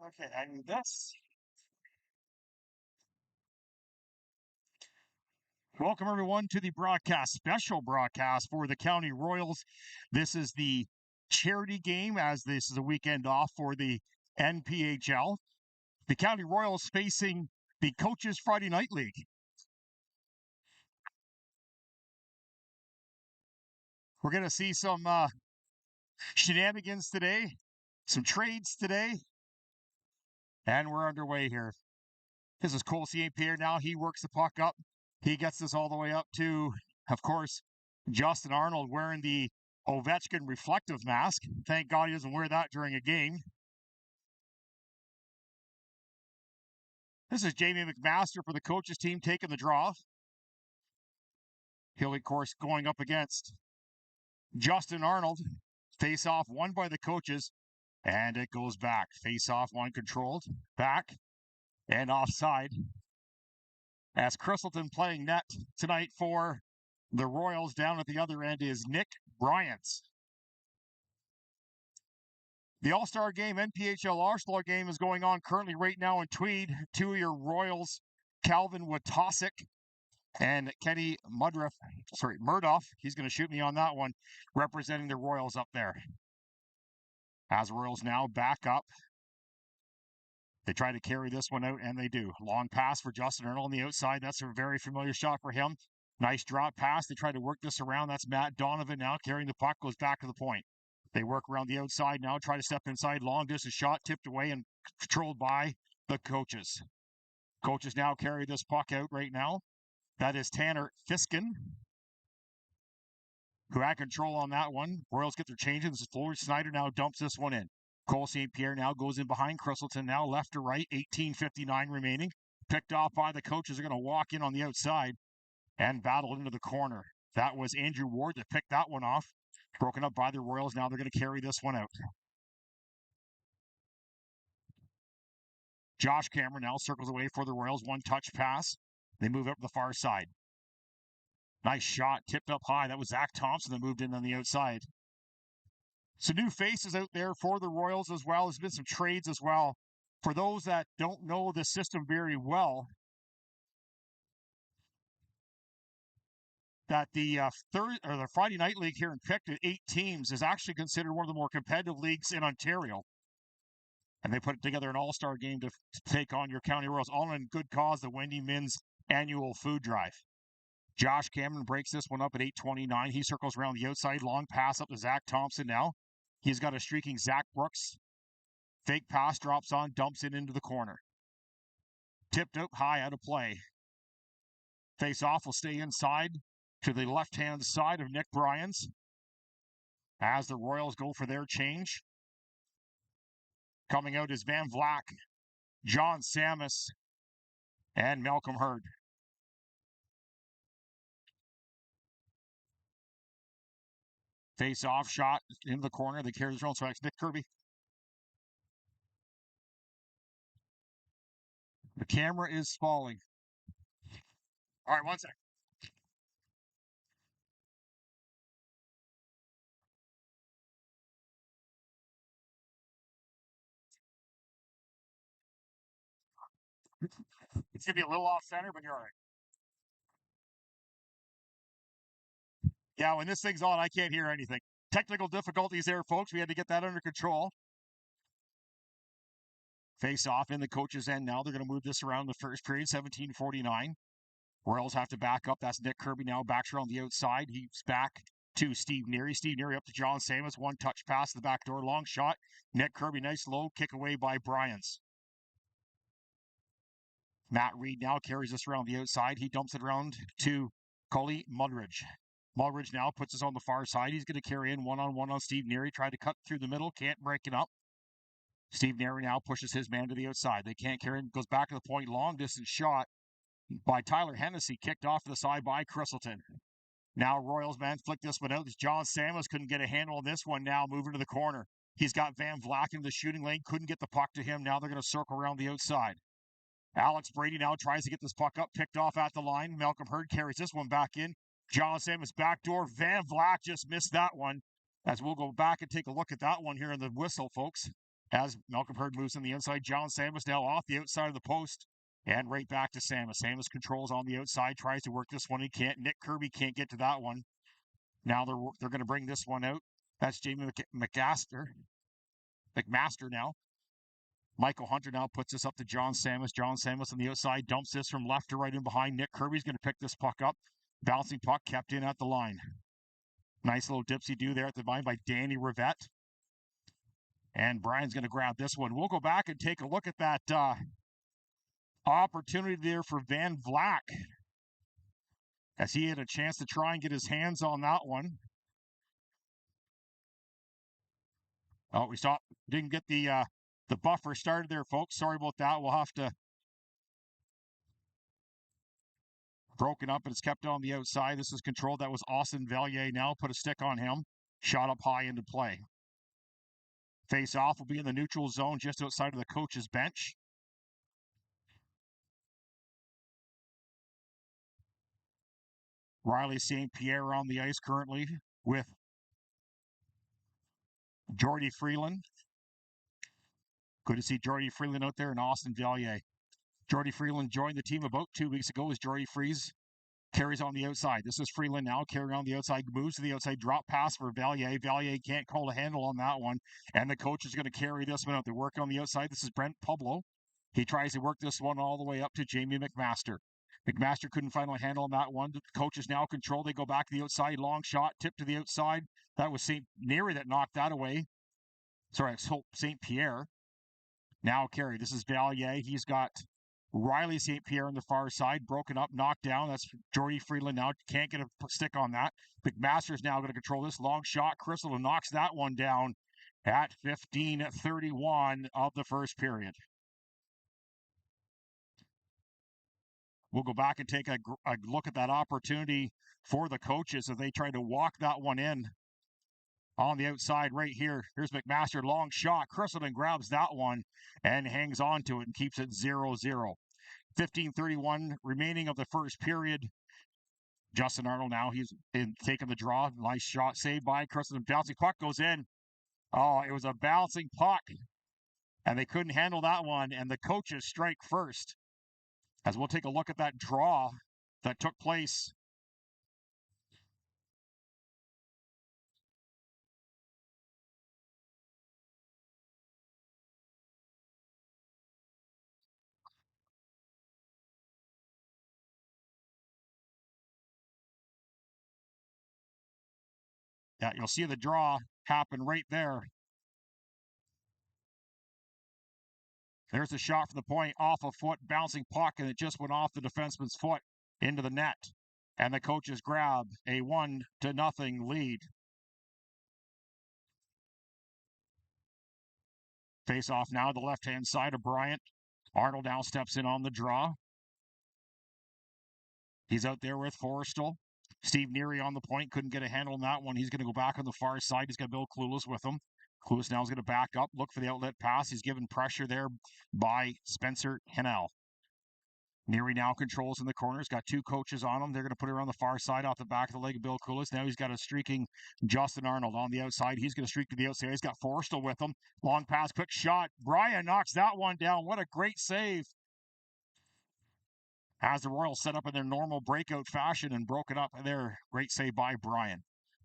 Okay, and this. Welcome everyone to the special broadcast for the County Royals. This is the charity game as this is a weekend off for the NPHL. The County Royals facing the Coaches Friday Night League. We're going to see some shenanigans today, some trades today, and we're underway here. This is Cole St. Pierre now. He works the puck up. He gets this all the way up to, of course, Justin Arnold wearing the Ovechkin reflective mask. Thank God he doesn't wear that during a game. This is Jamie McMaster for the coaches team taking the draw. He'll, of course, going up against Justin Arnold. Face off won by the coaches, and it goes back. Face off one controlled, back, and offside. As Crystalton playing net tonight for the Royals, down at the other end is Nick Bryant. The All-Star game, NPHL All-Star game is going on currently right now in Tweed. Two of your Royals, Calvin Watosic and Kenny Murdoff. He's going to shoot me on that one, representing the Royals up there. As Royals now back up. They try to carry this one out, and they do. Long pass for Justin Arnold on the outside. That's a very familiar shot for him. Nice drop pass. They try to work this around. That's Matt Donovan now carrying the puck, goes back to the point. They work around the outside now, try to step inside. Long distance shot, tipped away and controlled by the coaches. Coaches now carry this puck out right now. That is Tanner Fiskin, who had control on that one. Royals get their changes. This is Floyd Snyder now dumps this one in. Cole St. Pierre now goes in behind Crystalton now, left to right, 18:59 remaining. Picked off by the coaches. Are going to walk in on the outside and battle into the corner. That was Andrew Ward that picked that one off. Broken up by the Royals. Now they're going to carry this one out. Josh Cameron now circles away for the Royals. One touch pass. They move up the far side. Nice shot, tipped up high. That was Zach Thompson that moved in on the outside. Some new faces out there for the Royals as well. There's been some trades as well. For those that don't know the system very well, that the Friday Night League here in Picton, 8 teams, is actually considered one of the more competitive leagues in Ontario. And they put together an all-star game to take on your County Royals, all in good cause, the Wendy MINNS annual food drive. Josh Cameron breaks this one up at 8:29. He circles around the outside. Long pass up to Zach Thompson now. He's got a streaking Zach Brooks. Fake pass drops on, dumps it into the corner. Tipped out high, out of play. Face off will stay inside to the left-hand side of Nick Bryant's. As the Royals go for their change. Coming out is Van Vlack, John Samus, and Malcolm Hurd. Face-off shot into the corner. They carry the own strikes. Nick Kirby. The camera is falling. All right, one sec. It's going to be a little off center, but you're all right. Yeah, when this thing's on, I can't hear anything. Technical difficulties there, folks. We had to get that under control. Face off in the coach's end now. They're going to move this around the first period, 17:49. Royals have to back up. That's Nick Kirby now. Backs around the outside. He's back to Steve Neary. Steve Neary up to John Samus. One touch pass to the back door. Long shot. Nick Kirby, nice low kick away by Bryans. Matt Reed now carries this around the outside. He dumps it around to Coley Mudridge. Mudridge now puts us on the far side. He's going to carry in one-on-one on Steve Neary. Try to cut through the middle. Can't break it up. Steve Neary now pushes his man to the outside. They can't carry it. Goes back to the point. Long distance shot by Tyler Hennessy. Kicked off to the side by Crystalton. Now Royals man flick this one out. John Samus couldn't get a handle on this one now. Moving to the corner. He's got Van Vlack in the shooting lane. Couldn't get the puck to him. Now they're going to circle around the outside. Alex Brady now tries to get this puck up. Picked off at the line. Malcolm Hurd carries this one back in. John Samus backdoor. Van Vlack just missed that one. As we'll go back and take a look at that one here in the whistle, folks. As Malcolm Hurd moves on the inside, John Samus now off the outside of the post and right back to Samus. Samus controls on the outside, tries to work this one. He can't. Nick Kirby can't get to that one. Now they're going to bring this one out. That's Jamie McMaster now. Michael Hunter now puts this up to John Samus. John Samus on the outside dumps this from left to right and behind. Nick Kirby's going to pick this puck up. Bouncing puck kept in at the line. Nice little dipsy-do there at the line by Danny Rivette. And Brian's going to grab this one. We'll go back and take a look at that opportunity there for Van Vlack, as he had a chance to try and get his hands on that one. Oh, didn't get the buffer started there, folks. Sorry about that. We'll have to broken up, and it's kept on the outside. This is controlled. That was Austin Vallier now. Put a stick on him. Shot up high into play. Face off will be in the neutral zone just outside of the coach's bench. Riley St. Pierre on the ice currently with Jordy Freeland. Good to see Jordy Freeland out there and Austin Vallier. Jordy Freeland joined the team about 2 weeks ago as Jordy Freeze carries on the outside. This is Freeland now carrying on the outside, moves to the outside, drop pass for Vallier. Vallier can't call a handle on that one, and the coach is going to carry this one out. They're working on the outside. This is Brent Pablo. He tries to work this one all the way up to Jamie McMaster. McMaster couldn't find a handle on that one. The coach is now control. They go back to the outside. Long shot, tip to the outside. That was St. Neary that knocked that away. Sorry, it's St. Pierre. Now carry. This is Vallier. He's got Riley St. Pierre on the far side, broken up, knocked down. That's Jordy Freeland now. Can't get a stick on that. McMaster's now going to control this. Long shot. Crystal knocks that one down at 15:31 of the first period. We'll go back and take a look at that opportunity for the coaches as they try to walk that one in on the outside right here. Here's McMaster, long shot. Crystalton grabs that one and hangs on to it and keeps it 0-0. 15:31 remaining of the first period. Justin Arnold now, he's taking the draw. Nice shot saved by Crystalton. Bouncing puck goes in. Oh, it was a bouncing puck, and they couldn't handle that one, and the coaches strike first. As we'll take a look at that draw that took place. Yeah, you'll see the draw happen right there. There's a shot from the point, off a foot, bouncing puck, and it just went off the defenseman's foot into the net. And the coaches grab a 1-0 lead. Face off now, the left-hand side of Bryant. Arnold now steps in on the draw. He's out there with Forrestal. Steve Neary on the point, couldn't get a handle on that one. He's going to go back on the far side. He's got Bill Clueless with him. Clueless now is going to back up, look for the outlet pass. He's given pressure there by Spencer Hennell. Neary now controls in the corners, got two coaches on him. They're going to put it on the far side off the back of the leg of Bill Clueless. Now he's got a streaking Justin Arnold on the outside. He's going to streak to the outside. He's got Forrestal with him. Long pass, quick shot. Brian knocks that one down. What a great save. As the Royals set up in their normal breakout fashion and broke it up there. Great save by Brian.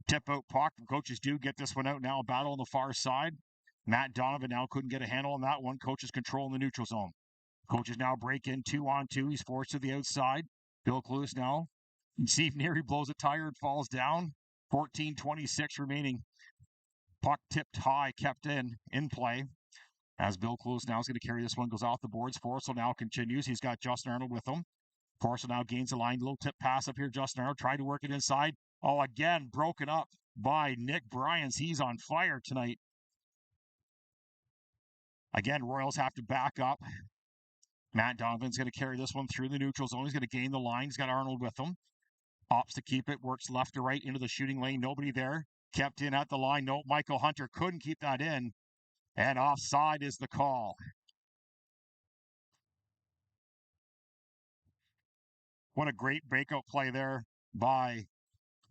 Tip out puck. Coaches do get this one out now. A battle on the far side. Matt Donovan now couldn't get a handle on that one. Coaches control in the neutral zone. Coaches now break in 2-on-2. He's forced to the outside. Bill Clueless now. Steve Neary blows it tired, falls down. 14:26 remaining. Puck tipped high, kept in play. As Bill Clueless now is going to carry this one, goes off the boards. Forrestal now continues. He's got Justin Arnold with him. Forrestal now gains the line. Little tip pass up here. Justin Arnold tried to work it inside. Oh, again, broken up by Nick Bryans. He's on fire tonight. Again, Royals have to back up. Matt Donovan's going to carry this one through the neutral zone. He's going to gain the line. He's got Arnold with him. Opts to keep it. Works left to right into the shooting lane. Nobody there. Kept in at the line. No, Michael Hunter couldn't keep that in. And offside is the call. What a great breakout play there by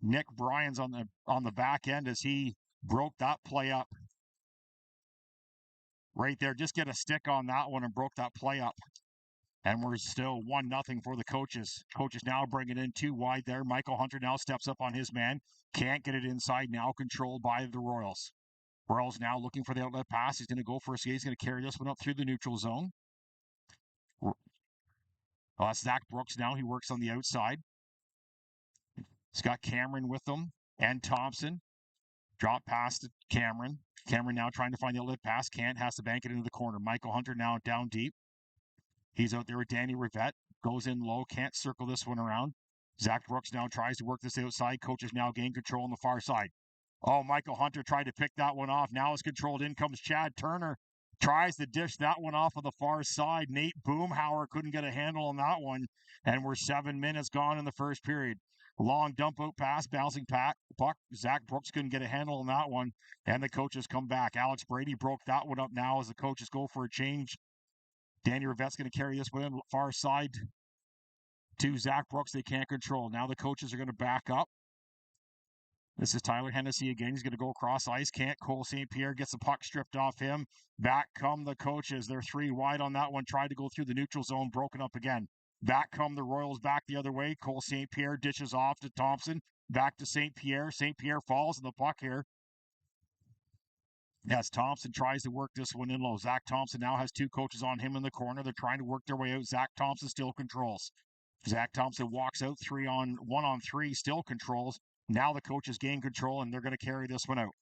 Nick Bryans on the back end as he broke that play up. right there. Just get a stick on that one and broke that play up. And we're still 1-0 for the coaches. Coaches now bringing in 2 wide there. Michael Hunter now steps up on his man. Can't get it inside now, controlled by the Royals. Royals now looking for the outlet pass. He's going to go for a skate. He's going to carry this one up through the neutral zone. That's Zach Brooks now. He works on the outside. He's got Cameron with him and Thompson. Drop pass to Cameron. Cameron now trying to find the outlet pass. Can't. Has to bank it into the corner. Michael Hunter now down deep. He's out there with Danny Rivette. Goes in low. Can't circle this one around. Zach Brooks now tries to work this outside. Coaches now gain control on the far side. Oh, Michael Hunter tried to pick that one off. Now it's controlled. In comes Chad Turner. Tries to dish that one off of the far side. Nate Boomhauer couldn't get a handle on that one. And we're 7 minutes gone in the first period. Long dump out pass, bouncing puck. Zach Brooks couldn't get a handle on that one. And the coaches come back. Alex Brady broke that one up now as the coaches go for a change. Danny Rivette's going to carry this one in far side to Zach Brooks. They can't control. Now the coaches are going to back up. This is Tyler Hennessy again. He's going to go across ice. Can't. Cole St. Pierre gets the puck stripped off him. Back come the coaches. They're 3 wide on that one. Tried to go through the neutral zone. Broken up again. Back come the Royals back the other way. Cole St. Pierre dishes off to Thompson. Back to St. Pierre. St. Pierre falls in the puck here. Yes, Thompson tries to work this one in low. Zach Thompson now has 2 coaches on him in the corner. They're trying to work their way out. Zach Thompson still controls. Zach Thompson walks out 1-on-3, still controls. Now the coaches gain control, and they're going to carry this one out.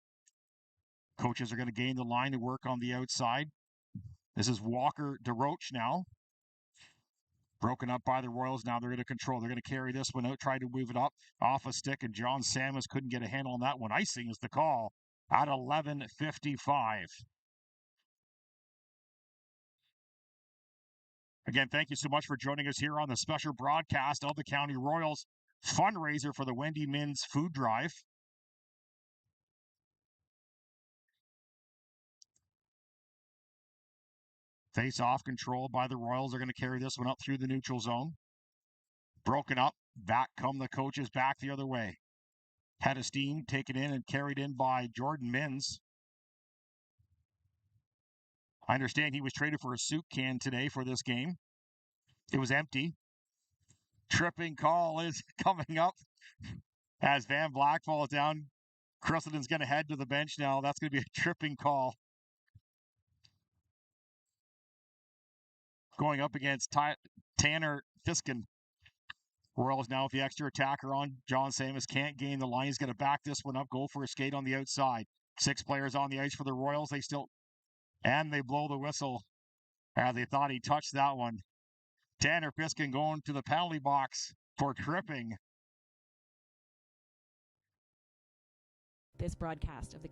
Coaches are going to gain the line to work on the outside. This is Walker DeRoche now. Broken up by the Royals. Now they're going to control. They're going to carry this one out, try to move it up off a stick, and John Samus couldn't get a handle on that one. Icing is the call at 11:55. Again, thank you so much for joining us here on the special broadcast of the County Royals fundraiser for the Wendy MINNS food drive. Face off control by the Royals. They're going to carry this one up through the neutral zone. Broken up. Back come the coaches back the other way. Head of steam taken in and carried in by Jordan MINNS. I understand he was traded for a soup can today for this game. It was empty. Tripping call is coming up as Van Black falls down. Chryslerton's going to head to the bench now. That's going to be a tripping call. Going up against Tanner Fiskin. Royals now with the extra attacker on. John Samus can't gain the line. He's going to back this one up. Go for a skate on the outside. 6 players on the ice for the Royals. They blow the whistle. They thought he touched that one. Tanner Fiskin going to the penalty box for tripping. This broadcast of the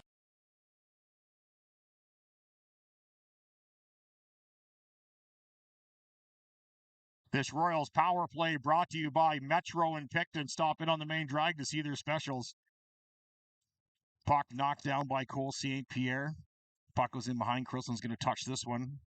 This Royals power play brought to you by Metro and Picton. Stop in on the main drag to see their specials. Puck knocked down by Cole St. Pierre. Puck goes in behind. Chryslerton's going to touch this one.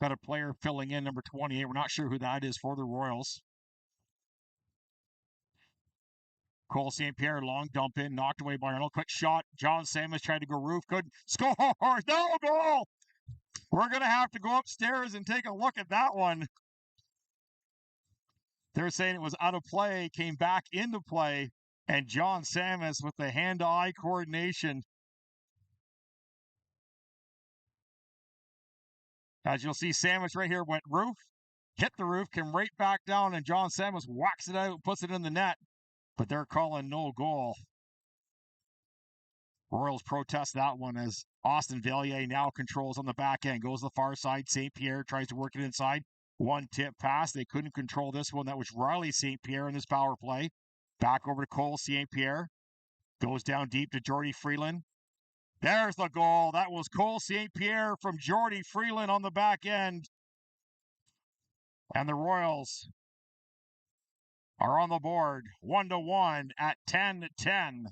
Got a player filling in, number 28. We're not sure who that is for the Royals. Cole St. Pierre, long dump in, knocked away by Arnold. Quick shot. John Samus tried to go roof. Couldn't score. No goal. We're going to have to go upstairs and take a look at that one. They're saying it was out of play, came back into play, and John Samus with the hand-eye coordination. As you'll see, Samus right here went roof, hit the roof, came right back down, and John Samus whacks it out, puts it in the net. But they're calling no goal. Royals protest that one as Austin Villiers now controls on the back end. Goes to the far side. St. Pierre tries to work it inside. One tip pass. They couldn't control this one. That was Riley St. Pierre in this power play. Back over to Cole St. Pierre. Goes down deep to Jordy Freeland. There's the goal. That was Cole St. Pierre from Jordy Freeland on the back end. And the Royals are on the board 1-1 at 10-10.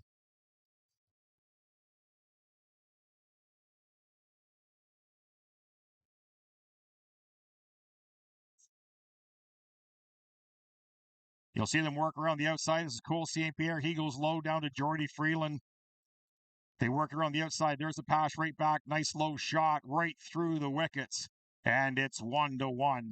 You'll see them work around the outside. This is Cole St. Pierre. He goes low down to Jordy Freeland. They work around the outside. There's the pass right back. Nice low shot right through the wickets. And it's 1-1.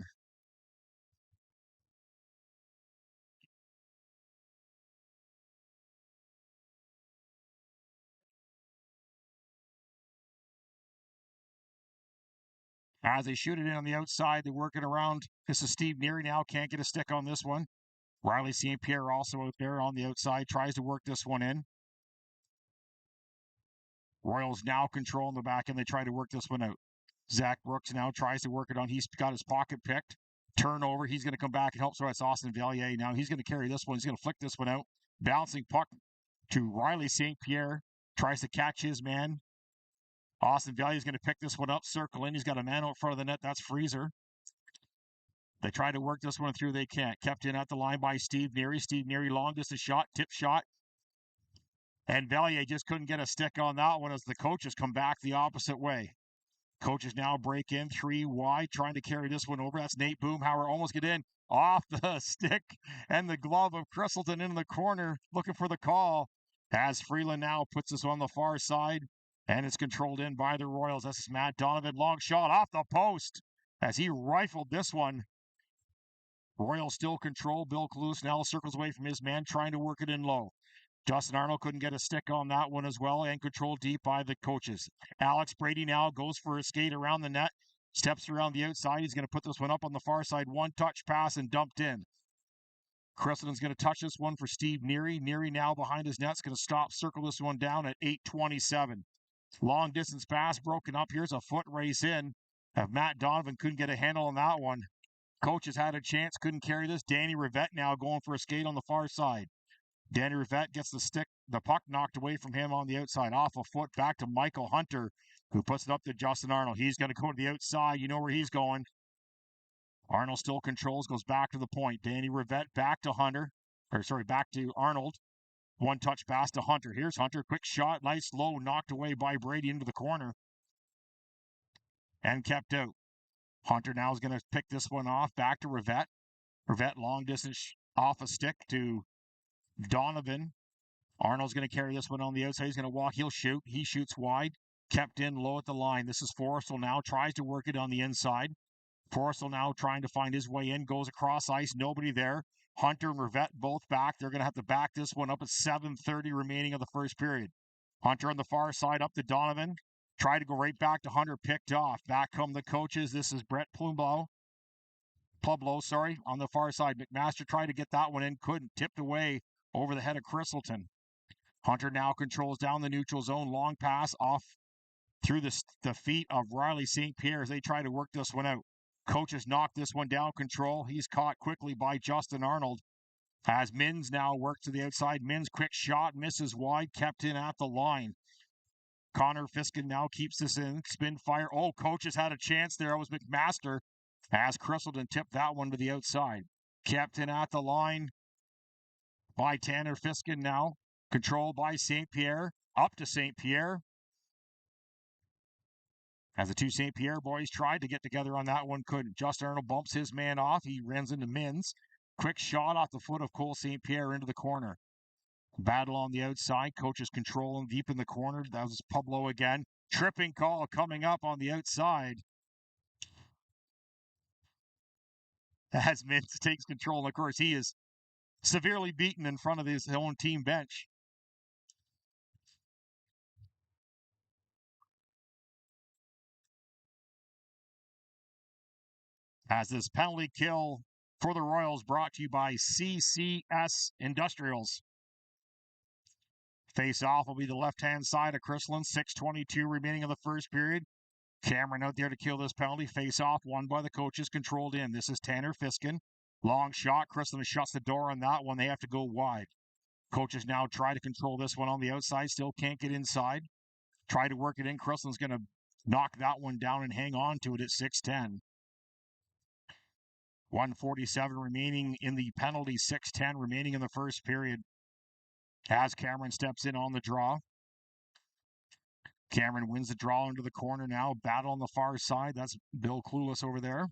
As they shoot it in on the outside, they work it around. This is Steve Neary now. Can't get a stick on this one. Riley St. Pierre also out there on the outside. Tries to work this one in. Royals now controlling the back, and they try to work this one out. Zach Brooks now tries to work it on. He's got his pocket picked. Turnover. He's going to come back and help. So it's Austin Valier. Now he's going to carry this one. He's going to flick this one out. Bouncing puck to Riley St. Pierre. Tries to catch his man. Austin Valier is going to pick this one up. Circle in. He's got a man out front of the net. That's Freezer. They try to work this one through. They can't. Kept in at the line by Steve Neary. Steve Neary, long distance shot. Tip shot. And Valier just couldn't get a stick on that one as the coaches come back the opposite way. Coaches now break in 3 wide, trying to carry this one over. That's Nate Boomhauer almost get in off the stick and the glove of Crystalton in the corner, looking for the call. As Freeland now puts this on the far side, and it's controlled in by the Royals. This is Matt Donovan, long shot off the post as he rifled this one. Royals still control. Bill Cluse now circles away from his man, trying to work it in low. Justin Arnold couldn't get a stick on that one as well, and controlled deep by the coaches. Alex Brady now goes for a skate around the net, steps around the outside. He's going to put this one up on the far side. One touch pass and dumped in. Cressleton's going to touch this one for Steve Neary. Neary now behind his net's going to stop, circle this one down at 8:27. Long distance pass broken up. Here's a foot race in. If Matt Donovan couldn't get a handle on that one. Coaches had a chance, couldn't carry this. Danny Rivette now going for a skate on the far side. Danny Rivette gets the puck knocked away from him on the outside, off a foot, back to Michael Hunter, who puts it up to Justin Arnold. He's going to go to the outside. You know where he's going. Arnold still controls, goes back to the point. Danny Rivette back to back to Arnold. One touch pass to Hunter. Here's Hunter, quick shot, nice low, knocked away by Brady into the corner and kept out. Hunter now is going to pick this one off, back to Rivette. Rivette long distance off a stick to Donovan. Arnold's going to carry this one on the outside. He's going to walk. He'll shoot. He shoots wide. Kept in low at the line. This is Forrestal now. Tries to work it on the inside. Forrestal now trying to find his way in. Goes across ice. Nobody there. Hunter and Rivette both back. They're going to have to back this one up at 7:30 remaining of the first period. Hunter on the far side up to Donovan. Tried to go right back to Hunter. Picked off. Back come the coaches. This is Brett Plumlow, on the far side. McMaster tried to get that one in. Couldn't. Tipped away over the head of Crystalton. Hunter now controls down the neutral zone. Long pass off through the feet of Riley St. Pierre as they try to work this one out. Coaches knock this one down. Control. He's caught quickly by Justin Arnold. As MINNS now works to the outside. MINNS quick shot. Misses wide. Kept in at the line. Connor Fiskin now keeps this in. Spin fire. Oh, coaches had a chance there. It was McMaster as Crystalton tipped that one to the outside. Kept in at the line by Tanner Fiskin now. Controlled by St. Pierre. Up to St. Pierre. As the two St. Pierre boys tried to get together on that one, couldn't. Justin Arnold bumps his man off. He runs into MINNS. Quick shot off the foot of Cole St. Pierre into the corner. Battle on the outside. Coaches controlling deep in the corner. That was Pablo again. Tripping call coming up on the outside. As MINNS takes control. And of course, he is severely beaten in front of his own team bench. As this penalty kill for the Royals brought to you by CCS Industrials. Face off will be the left-hand side of Crystalton. 6:22 remaining of the first period. Cameron out there to kill this penalty. Face off won by the coaches, controlled in. This is Tanner Fiskin. Long shot. Crystalton shuts the door on that one. They have to go wide. Coaches now try to control this one on the outside. Still can't get inside. Try to work it in. Crystalton's going to knock that one down and hang on to it at 6:10. 1:47 remaining in the penalty, 6:10 remaining in the first period. As Cameron steps in on the draw. Cameron wins the draw into the corner now. Battle on the far side. That's Bill Clueless over there.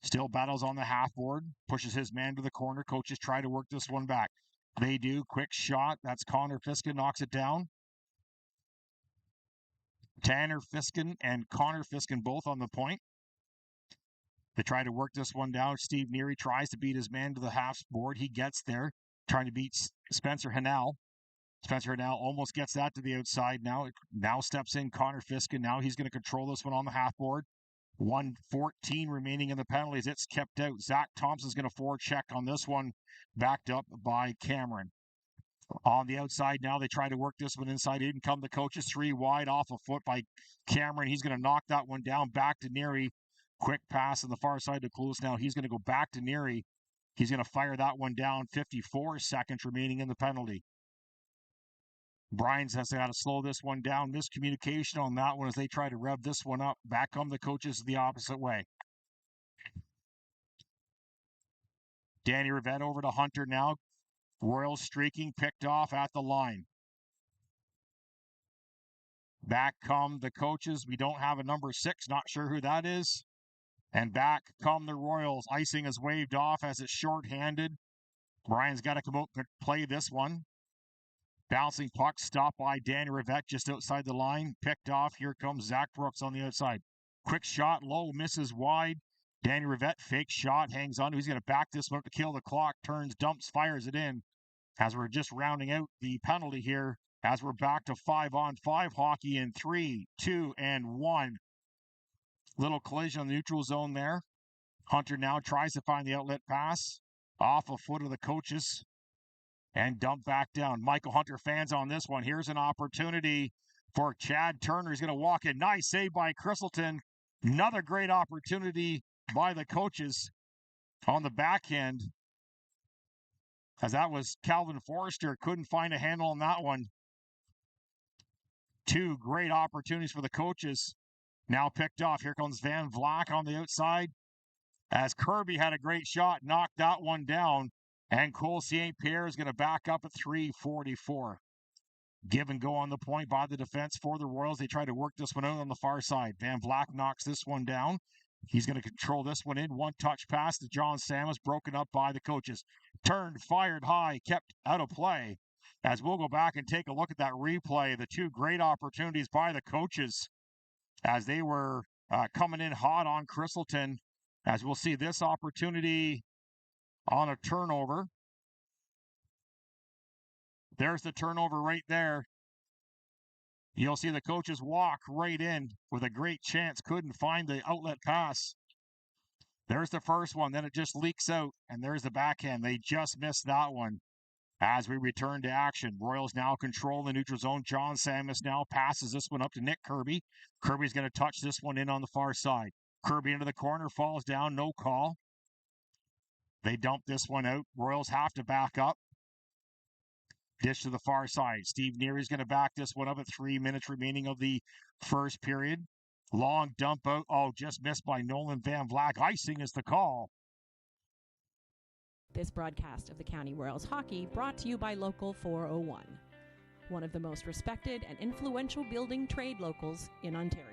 Still battles on the half board, pushes his man to the corner. Coaches try to work this one back. They do. Quick shot. That's Connor Fiskin, knocks it down. Tanner Fiskin and Connor Fiskin both on the point. They try to work this one down. Steve Neary tries to beat his man to the half board. He gets there, trying to beat Spencer Hanel. Spencer Hanel almost gets that to the outside now. Now steps in Connor Fiskin. Now he's going to control this one on the half board. 1:14 remaining in the penalties. It's kept out. Zach Thompson's going to forecheck on this one, backed up by Cameron. On the outside now, they try to work this one inside. In come the coaches. 3 wide off a foot by Cameron. He's going to knock that one down. Back to Neary. Quick pass on the far side to Clueless. Now he's going to go back to Neary. He's going to fire that one down. 54 seconds remaining in the penalty. Bryans has got to slow this one down. Miscommunication on that one as they try to rev this one up. Back come the coaches the opposite way. Danny Rivette over to Hunter now. Royals streaking, picked off at the line. Back come the coaches. We don't have a number 6. Not sure who that is. And back come the Royals. Icing is waved off as it's shorthanded. Brian's got to come out and play this one. Bouncing puck stopped by Danny Rivette just outside the line. Picked off. Here comes Zach Brooks on the outside. Quick shot, low, misses wide. Danny Rivette, fake shot, hangs on. He's going to back this one up to kill the clock. Turns, dumps, fires it in. As we're just rounding out the penalty here, as we're back to 5-on-5 hockey in 3, 2, and 1. Little collision on the neutral zone there. Hunter now tries to find the outlet pass. Off a foot of the coaches. And dump back down. Michael Hunter fans on this one. Here's an opportunity for Chad Turner. He's going to walk in. Nice save by Crystalton. Another great opportunity by the coaches on the backhand. As that was Calvin Forrester. Couldn't find a handle on that one. 2 great opportunities for the coaches. Now picked off. Here comes Van Vlak on the outside. As Kirby had a great shot, knocked that one down. And Cole St. Pierre is going to back up at 3:44. Give and go on the point by the defense for the Royals. They try to work this one out on the far side. Van Vlak knocks this one down. He's going to control this one in. One touch pass to John Samus, broken up by the coaches. Turned, fired high, kept out of play. As we'll go back and take a look at that replay, the 2 great opportunities by the coaches as they were coming in hot on Crystalton. As we'll see this opportunity on a turnover. There's the turnover right there. You'll see the coaches walk right in with a great chance. Couldn't find the outlet pass. There's the first one. Then it just leaks out. And there's the backhand. They just missed that one. As we return to action, Royals now control the neutral zone. John Samus now passes this one up to Nick Kirby. Kirby's going to touch this one in on the far side. Kirby into the corner, falls down, no call. They dump this one out. Royals have to back up. Dish to the far side. Steve Neary's going to back this one up at 3 minutes remaining of the first period. Long dump out. Oh, just missed by Nolan Van Vlak. Icing is the call. This broadcast of the County Royals hockey brought to you by Local 401, one of the most respected and influential building trade locals in Ontario.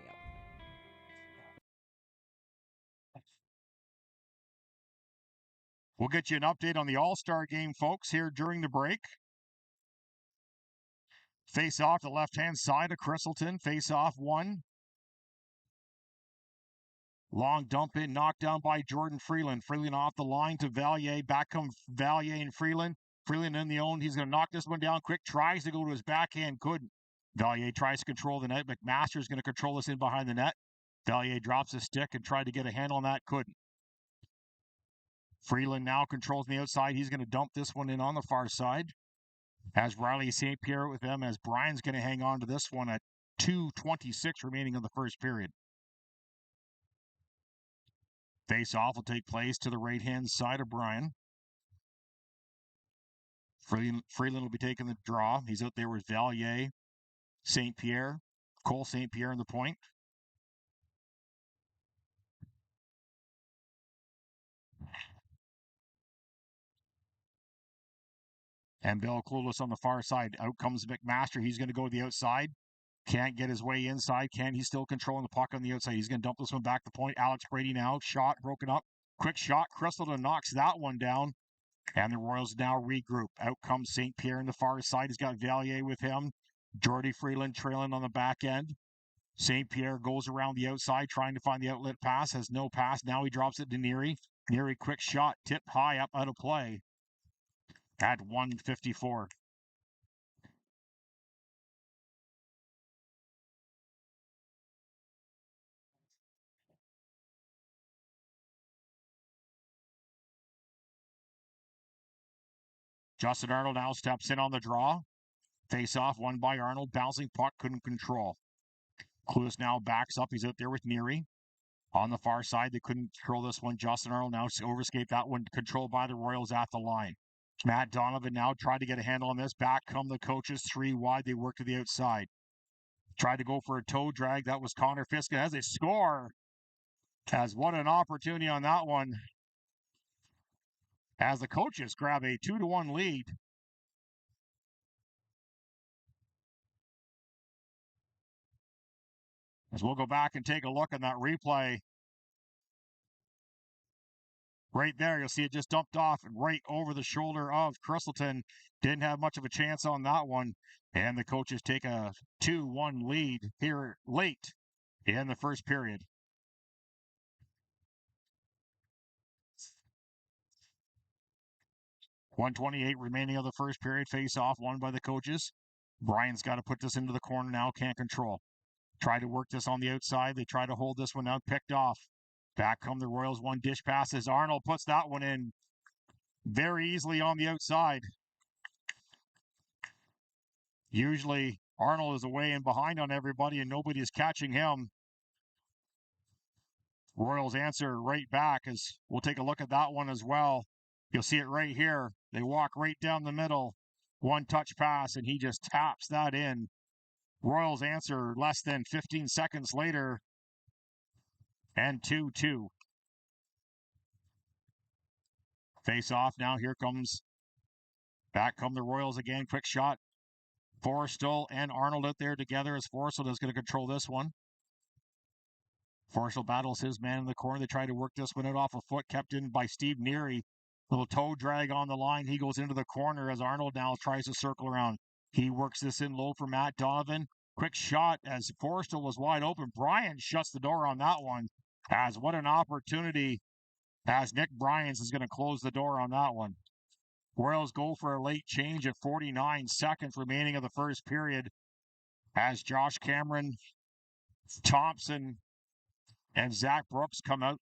We'll get you an update on the All-Star game, folks, here during the break. Face off the left-hand side of Crystalton. Face off 1. Long dump in, knocked down by Jordan Freeland. Freeland off the line to Valier. Back come Valier and Freeland. Freeland in the own. He's going to knock this one down quick. Tries to go to his backhand. Couldn't. Valier tries to control the net. McMaster's going to control this in behind the net. Valier drops his stick and tried to get a handle on that. Couldn't. Freeland now controls the outside. He's going to dump this one in on the far side. As Riley St. Pierre with them, as Brian's going to hang on to this one at 2:26 remaining in the first period. Face-off will take place to the right-hand side of Brian. Freeland will be taking the draw. He's out there with Valier, St. Pierre, Cole St. Pierre in the point. And Bill Clueless on the far side. Out comes McMaster. He's going to go to the outside. Can't get his way inside. He's still controlling the puck on the outside. He's going to dump this one back to point. Alex Brady now. Shot broken up Quick shot. Crystalton knocks that one down. And the Royals now regroup. Out comes St. Pierre on the far side. He's got Valier with him. Jordy Freeland trailing on the back end. St. Pierre goes around the outside trying to find the outlet pass. Has no pass. Now he drops it to Neary. Neary quick shot. Tip high up out of play at 1:54. Justin Arnold now steps in on the draw. Face off, won by Arnold. Bouncing puck, couldn't control. Clues now backs up. He's out there with Neary. On the far side, they couldn't control this one. Justin Arnold now overscaped that one, controlled by the Royals at the line. Matt Donovan now tried to get a handle on this. Back come the coaches, 3 wide. They work to the outside. Tried to go for a toe drag. That was Connor Fiska as they score. As what an opportunity on that one. As the coaches grab a 2-1 lead. As we'll go back and take a look at that replay. Right there, you'll see it just dumped off right over the shoulder of Crystalton. Didn't have much of a chance on that one. And the coaches take a 2-1 lead here late in the first period. .128 remaining of the first period. Face off, won by the coaches. Brian's got to put this into the corner now. Can't control. Try to work this on the outside. They try to hold this one out. Picked off. Back come the Royals. One dish passes. Arnold puts that one in very easily on the outside. Usually Arnold is away and behind on everybody and nobody is catching him. Royals answer right back as we'll take a look at that one as well. You'll see it right here. They walk right down the middle. One touch pass and he just taps that in. Royals answer less than 15 seconds later. And 2-2. Face off now. Here comes. Back come the Royals again. Quick shot. Forrestal and Arnold out there together as Forrestal is going to control this one. Forrestal battles his man in the corner. They try to work this one out off a foot. Kept in by Steve Neary. Little toe drag on the line. He goes into the corner as Arnold now tries to circle around. He works this in low for Matt Donovan. Quick shot as Forrestal was wide open. Brian shuts the door on that one. As what an opportunity as Nick Bryans is going to close the door on that one. Royals go for a late change at 49 seconds remaining of the first period as Josh Cameron, Thompson, and Zach Brooks come out.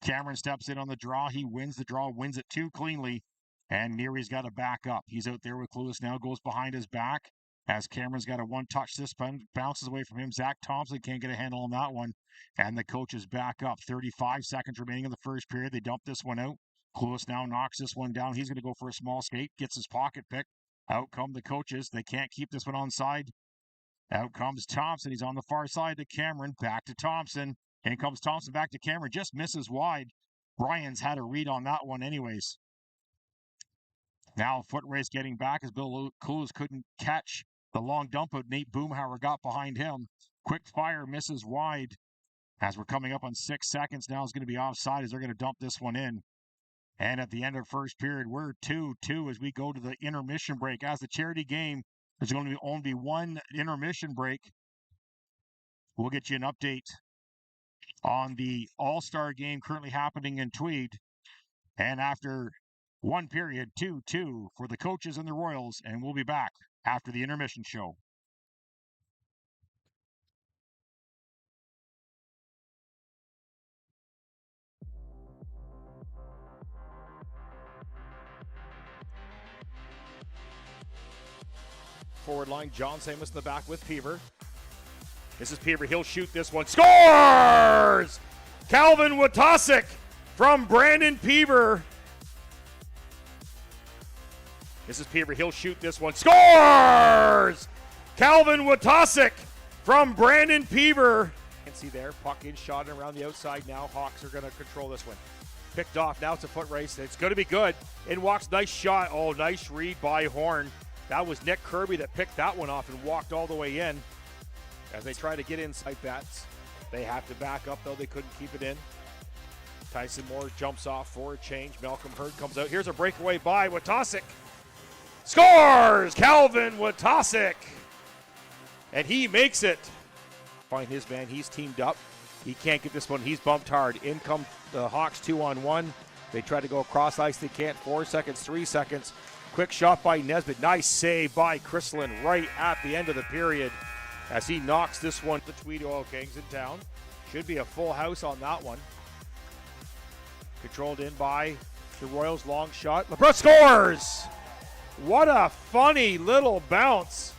Cameron steps in on the draw. He wins the draw, wins it too cleanly, and Neary's got to back up. He's out there with Clueless now, goes behind his back as Cameron's got a one-touch suspend, bounces away from him. Zach Thompson can't get a handle on that one, and the coaches back up. 35 seconds remaining in the first period. They dump this one out. Clueless now knocks this one down. He's going to go for a small skate, gets his pocket pick. Out come the coaches. They can't keep this one onside. Out comes Thompson. He's on the far side to Cameron. Back to Thompson. In comes Thompson back to Cameron. Just misses wide. Brian's had a read on that one anyways. Now foot race getting back as Bill Clueless couldn't catch the long dump out. Nate Boomhauer got behind him. Quick fire misses wide. As we're coming up on 6 seconds now, is going to be offside as they're going to dump this one in. And at the end of first period, we're 2-2 as we go to the intermission break. As the charity game, there's going to be only one intermission break. We'll get you an update on the All-Star game currently happening in Tweed. And after one period, 2-2 for the coaches and the Royals. And we'll be back after the intermission show. Forward line, John Samus in the back with Peever. This is Peever. He'll shoot this one. Scores! Calvin Watasic from Brandon Peever. This is Peever. He'll shoot this one. Scores! Calvin Watasic from Brandon Peever. And see there, puck in, shot around the outside now. Hawks are going to control this one. Picked off. Now it's a foot race. It's going to be good. In walks. Nice shot. Oh, nice read by Horn. That was Nick Kirby that picked that one off and walked all the way in. As they try to get inside bats, they have to back up, though. They couldn't keep it in. Tyson Moore jumps off for a change. Malcolm Hurd comes out. Here's a breakaway by Witosik. Scores! Calvin Witosik! And he makes it. Find his man. He's teamed up. He can't get this one. He's bumped hard. In come the Hawks 2-on-1. They try to go across ice. They can't. 4 seconds, 3 seconds. Quick shot by Nesbitt. Nice save by Chrislin right at the end of the period as he knocks this one. The Tweed Oil Kings in town. Should be a full house on that one. Controlled in by the Royals. Long shot. LeBron scores! What a funny little bounce.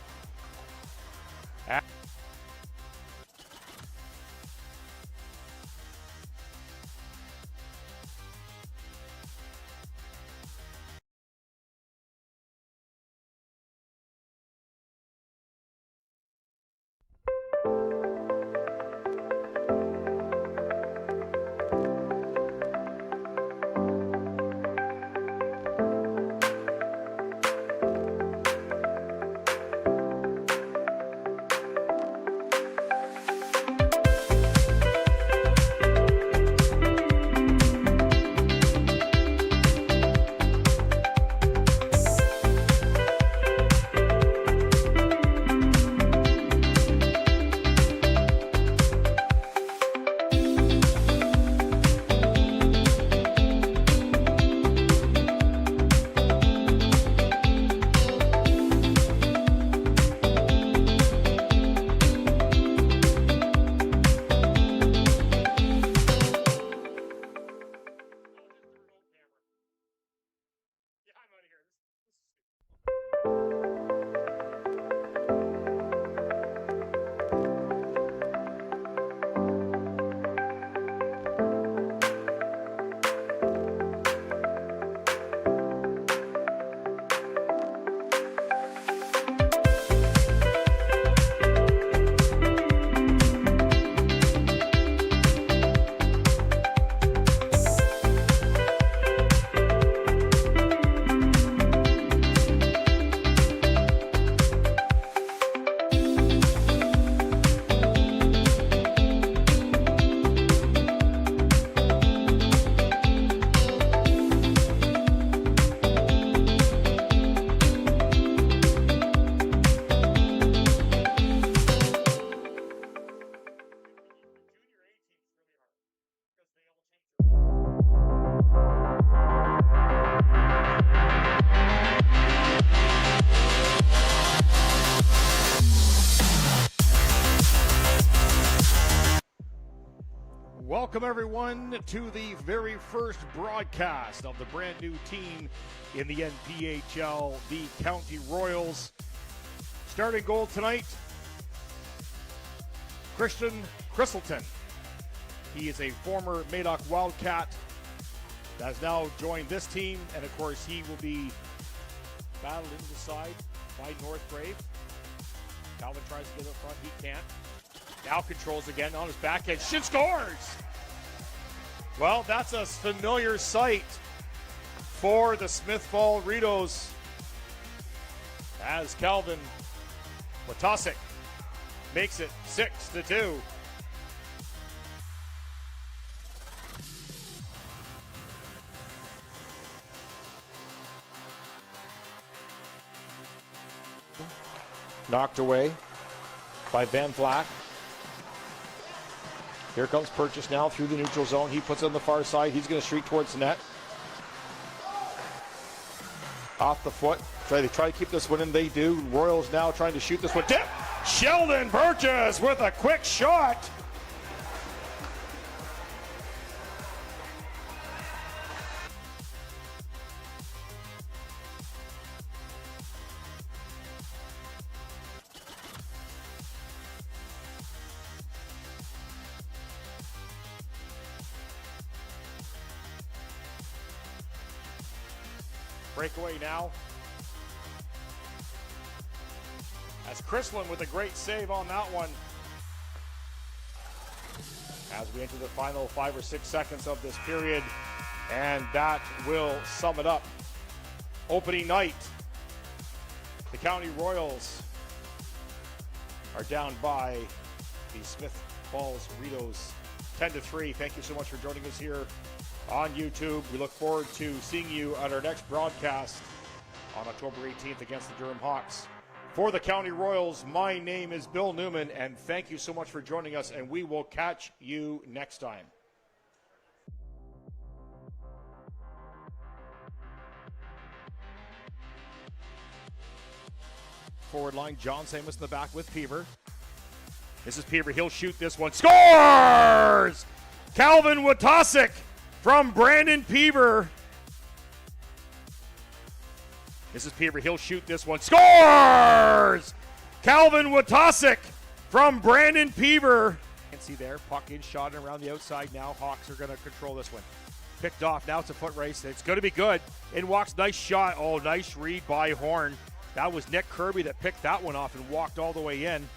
Welcome, everyone, to the very first broadcast of the brand new team in the NPHL, the County Royals. Starting goal tonight, Christian Chriselton. He is a former Madoc Wildcat that has now joined this team, and of course he will be battled into the side by Northgrave. Calvin tries to get up front, he can't. Now controls again on his backhand, shit scores! Well, that's a familiar sight for the Smith Fall Ritos as Calvin Witosik makes it 6-2. Knocked away by Van Vlack. Here comes Purchase now through the neutral zone. He puts it on the far side. He's going to streak towards the net. Off the foot. They try to keep this one in. They do. Royals now trying to shoot this one. Tip! Sheldon Purchase with a quick shot. Breakaway now. As Chrislin with a great save on that one. As we enter the final 5 or 6 seconds of this period, and that will sum it up. Opening night, the County Royals are down by the Smith Falls Ritos 10-3. Thank you so much for joining us here on YouTube. We look forward to seeing you at our next broadcast on October 18th against the Durham Hawks. For the County Royals, my name is Bill Newman, and thank you so much for joining us, and we will catch you next time. Forward line, John Samus in the back with Peever. This is Peever. He'll shoot this one. Scores! Calvin Watasic from Brandon Peever. This is Peever. He'll shoot this one. Scores! Calvin Watasic from Brandon Peever. And see there, puck in, shot around the outside now. Hawks are going to control this one. Picked off. Now it's a foot race. It's going to be good. In walks. Nice shot. Oh, nice read by Horn. That was Nick Kirby that picked that one off and walked all the way in.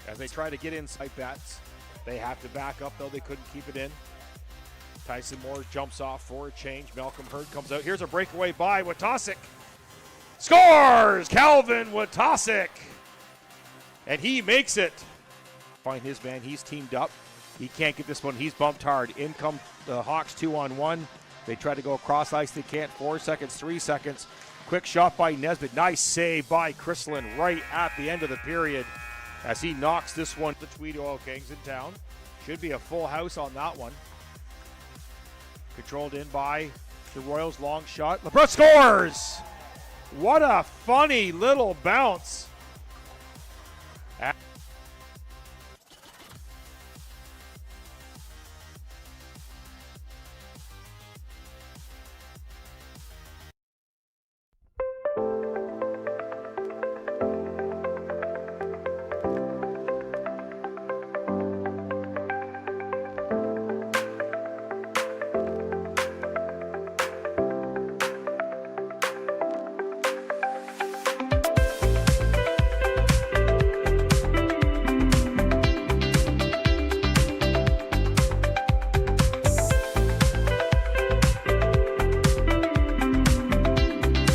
As they try to get inside bats, they have to back up, though they couldn't keep it in. Tyson Moore jumps off for a change. Malcolm Hurd comes out. Here's a breakaway by Watasic. Scores! Calvin Watasic. And he makes it. Find his man. He's teamed up. He can't get this one. He's bumped hard. In come the Hawks 2-on-1. They try to go across ice. They can't. 4 seconds, 3 seconds. Quick shot by Nesbitt. Nice save by Chrislin right at the end of the period as he knocks this one. The Tweed Oil Kings in town. Should be a full house on that one. Controlled in by the Royals. Long shot. LeBron scores! What a funny little bounce.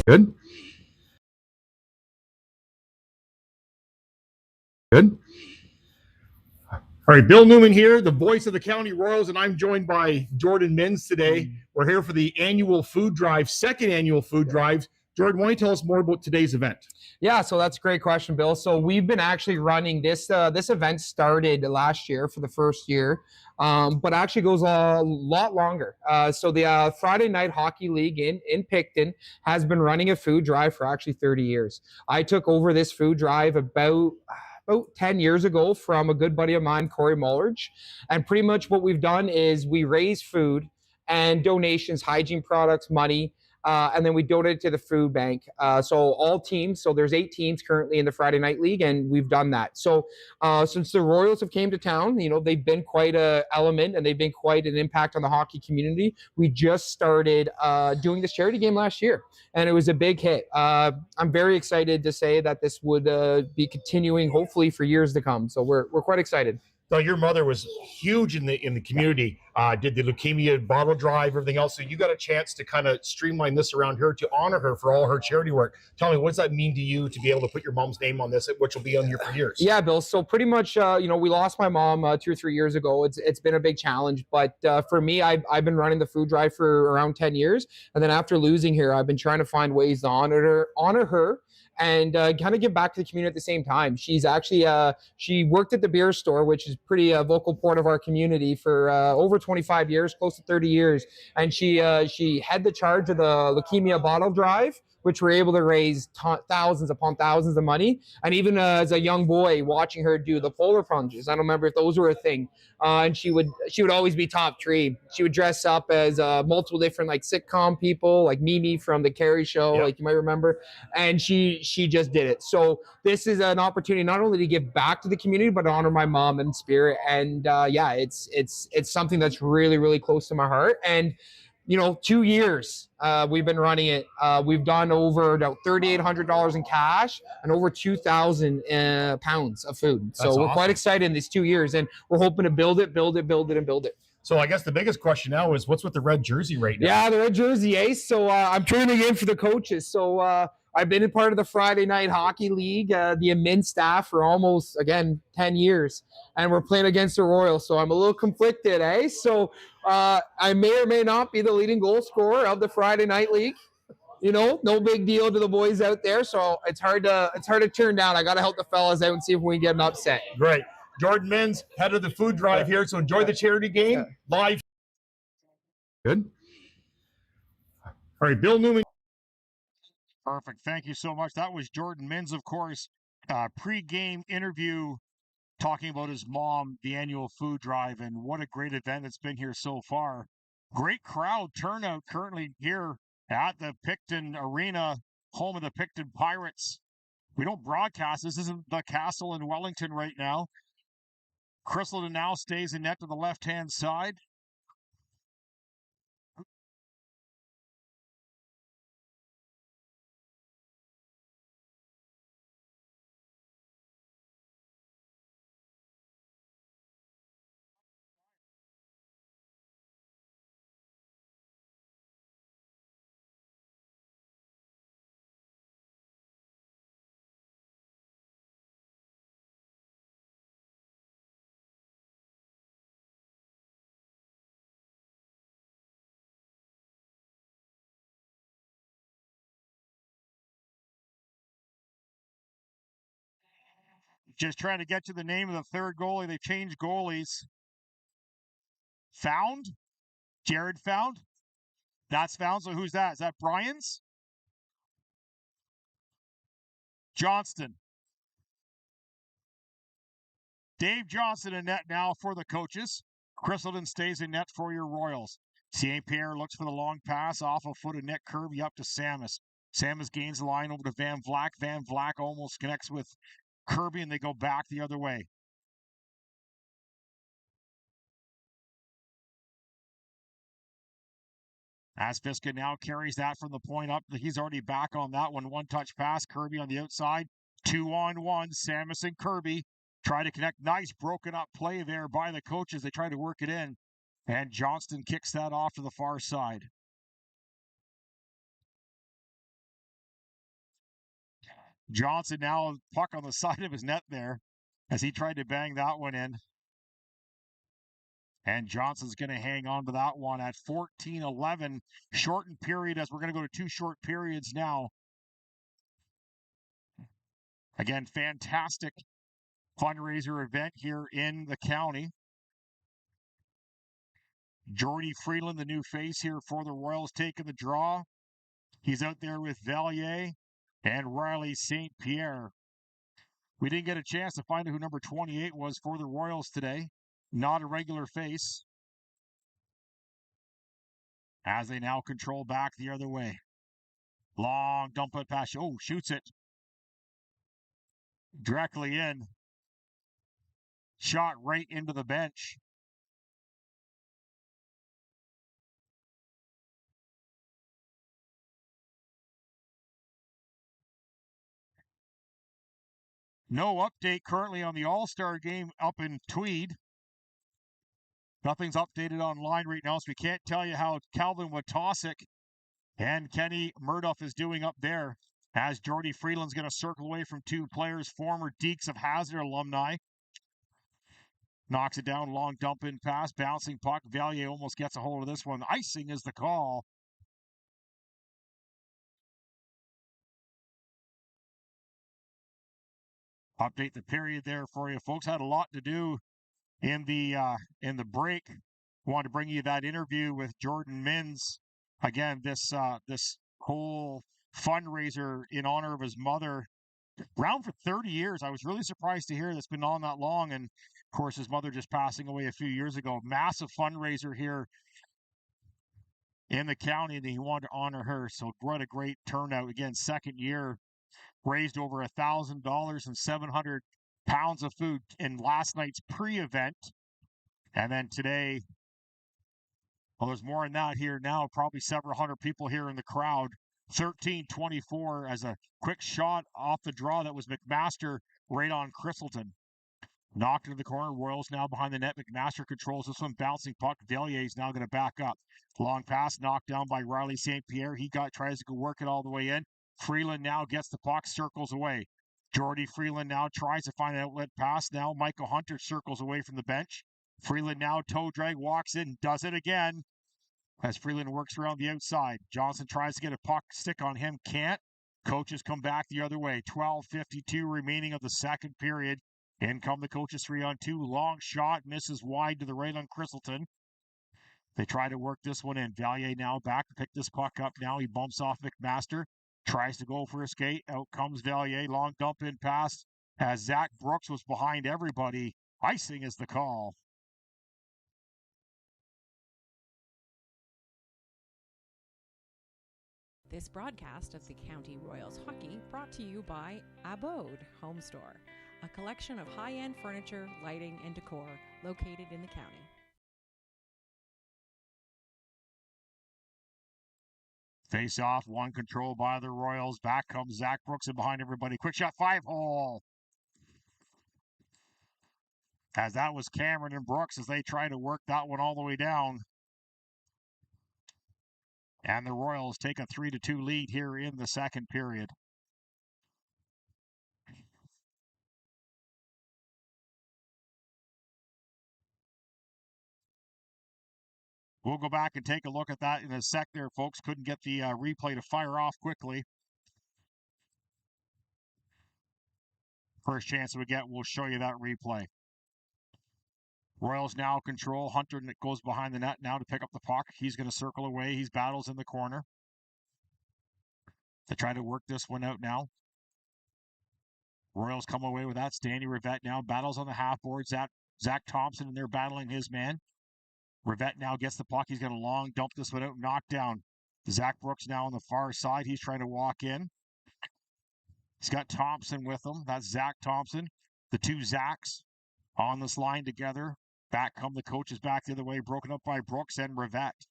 Good. Good. All right, Bill Newman here, the voice of the County Royals, and I'm joined by Jordan MINNS today. We're here for the annual food drive, second annual food drive. Jordan, why don't you tell us more about today's event? Yeah, so that's a great question, Bill. So we've been actually running this. This event started last year for the first year, but actually goes a lot longer. So the Friday Night Hockey League in Picton has been running a food drive for actually 30 years. I took over this food drive about 10 years ago from a good buddy of mine, Corey Mullerge. And pretty much what we've done is we raise food and donations, hygiene products, money, and then we donate it to the food bank. So all teams, so there's 8 teams currently in the Friday Night League, and we've done that. So since the Royals have came to town, you know, they've been quite an element and they've been quite an impact on the hockey community. We just started doing this charity game last year, and it was a big hit. I'm very excited to say that this would be continuing, hopefully, for years to come. So we're quite excited. So your mother was huge in the community, did the leukemia bottle drive, everything else. So you got a chance to kind of streamline this around her to honor her for all her charity work. Tell me, what does that mean to you to be able to put your mom's name on this, which will be on here for years? Yeah, Bill. So pretty much, you know, we lost my mom 2 or 3 years ago. It's been a big challenge, but for me, I've been running the food drive for around 10 years, and then after losing her, I've been trying to find ways to honor her. And kind of give back to the community at the same time. She's actually, she worked at the beer store, which is pretty vocal part of our community for over 25 years, close to 30 years. And she had the charge of the leukemia bottle drive, which were able to raise thousands upon thousands of money. And even as a young boy, watching her do the polar plunges, I don't remember if those were a thing. And she would always be top 3. She would dress up as multiple different like sitcom people, like Mimi from the Carrie Show, Yep. like you might remember. And she just did it. So this is an opportunity not only to give back to the community, but to honor my mom in spirit. And yeah, it's something that's really, really close to my heart. And you know, 2 years we've been running it. We've done over about $3,800 in cash and over 2,000 pounds of food. So That's we're awesome. quite excited in these 2 years, and we're hoping to build it. So I guess the biggest question now is, what's with the red jersey right now? Yeah, the red jersey, So I'm turning in for the coaches. So I've been a part of the Friday Night Hockey League, the MINNS staff for almost, again, 10 years. And we're playing against the Royals. So I'm a little conflicted, So I may or may not be the leading goal scorer of the Friday Night League. You know, no big deal to the boys out there. So it's hard to turn down. I got to help the fellas out and see if we can get an upset. Great. Jordan MINNS, head of the food drive here. So enjoy the charity game live. Good. All right, Bill Newman. Perfect. Thank you so much. That was Jordan MINNS, of course. Pre-game interview talking about his mom, the annual food drive, and what a great event it's been here so far. Great crowd turnout currently here at the Picton Arena, home of the Picton Pirates. We don't broadcast. This isn't the Castle in Wellington right now. Crystalton now stays in net to the left-hand side. Just trying to get to the name of the third goalie. They changed goalies. Found? Jared Found? That's Found. So who's that? Is that Brian's? Johnston. Dave Johnson in net now for the coaches. Crystalton stays in net for your Royals. St. Pierre looks for the long pass off a foot of Nick Kirby up to Samus. Samus gains the line over to Van Vlack. Van Vlack almost connects with Kirby, and they go back the other way. Asfiska now carries that from the point up. He's already back on that one. One-touch pass. Kirby on the outside. 2-on-1. Samus and Kirby try to connect. Nice broken up play there by the coaches. They try to work it in. And Johnston kicks that off to the far side. Johnson now puck on the side of his net there as he tried to bang that one in. And Johnson's going to hang on to that one at 14-11. Shortened period as we're going to go to two short periods now. Again, fantastic fundraiser event here in the county. Jordy Freeland, the new face here for the Royals, taking the draw. He's out there with Valier and Riley St. Pierre. We didn't get a chance to find out who number 28 was for the Royals today. Not a regular face. As they now control back the other way. Long dump it pass. Oh, shoots it. Directly in. Shot right into the bench. No update currently on the All-Star game up in Tweed. Nothing's updated online right now, so we can't tell you how Calvin Watosic and Kenny Murdoff is doing up there. As Jordy Freeland's going to circle away from two players, former Deeks of Hazard alumni. Knocks it down, long dump in pass, bouncing puck. Valier almost gets a hold of this one. Icing is the call. Update the period there for you folks. Had a lot to do in the break. Want to bring you that interview with Jordan MINNS. Again, this whole fundraiser in honor of his mother, around for 30 years. I was really surprised to hear that's been on that long, and of course his mother just passing away a few years ago. Massive fundraiser here in the county, and he wanted to honor her. So what a great turnout. Again, second year, raised over $1,000 and 700 pounds of food in last night's pre-event. And then today, well, there's more than that here now, probably several hundred people here in the crowd. 13-24 as a quick shot off the draw. That was McMaster right on Crystalton. Knocked into the corner. Royals now behind the net. McMaster controls this one. Bouncing puck. Valier's now going to back up. Long pass knocked down by Riley St. Pierre. He tries to go work it all the way in. Freeland now gets the puck, circles away. Jordy Freeland now tries to find an outlet pass. Now Michael Hunter circles away from the bench. Freeland now toe drag, walks in, does it again. As Freeland works around the outside. Johnson tries to get a puck stick on him, can't. Coaches come back the other way. 12:52 remaining of the second period. In come the coaches 3-on-2. Long shot, misses wide to the right on Christleton. They try to work this one in. Valier now back to pick this puck up now. He bumps off McMaster. Tries to go for a skate. Out comes Valier. Long dump in pass. As Zach Brooks was behind everybody. Icing is the call. This broadcast of the County Royals hockey brought to you by Abode Home Store, a collection of high-end furniture, lighting, and decor located in the county. Face off, one control by the Royals. Back comes Zach Brooks and behind everybody. Quick shot, 5-hole. As that was Cameron and Brooks as they try to work that one all the way down. And the Royals take a 3-2 lead here in the second period. We'll go back and take a look at that in a sec there, folks. Couldn't get the replay to fire off quickly. First chance we get, we'll show you that replay. Royals now control. Hunter goes behind the net now to pick up the puck. He's going to circle away. He's battles in the corner. They try to work this one out now. Royals come away with that. Stanley Rivette now battles on the half board. Zach Thompson, and they're battling his man. Rivette now gets the puck. He's got a long dump this one out, knocked down. Zach Brooks now on the far side. He's trying to walk in. He's got Thompson with him. That's Zach Thompson. The two Zachs on this line together. Back come the coaches back the other way, broken up by Brooks and Rivette.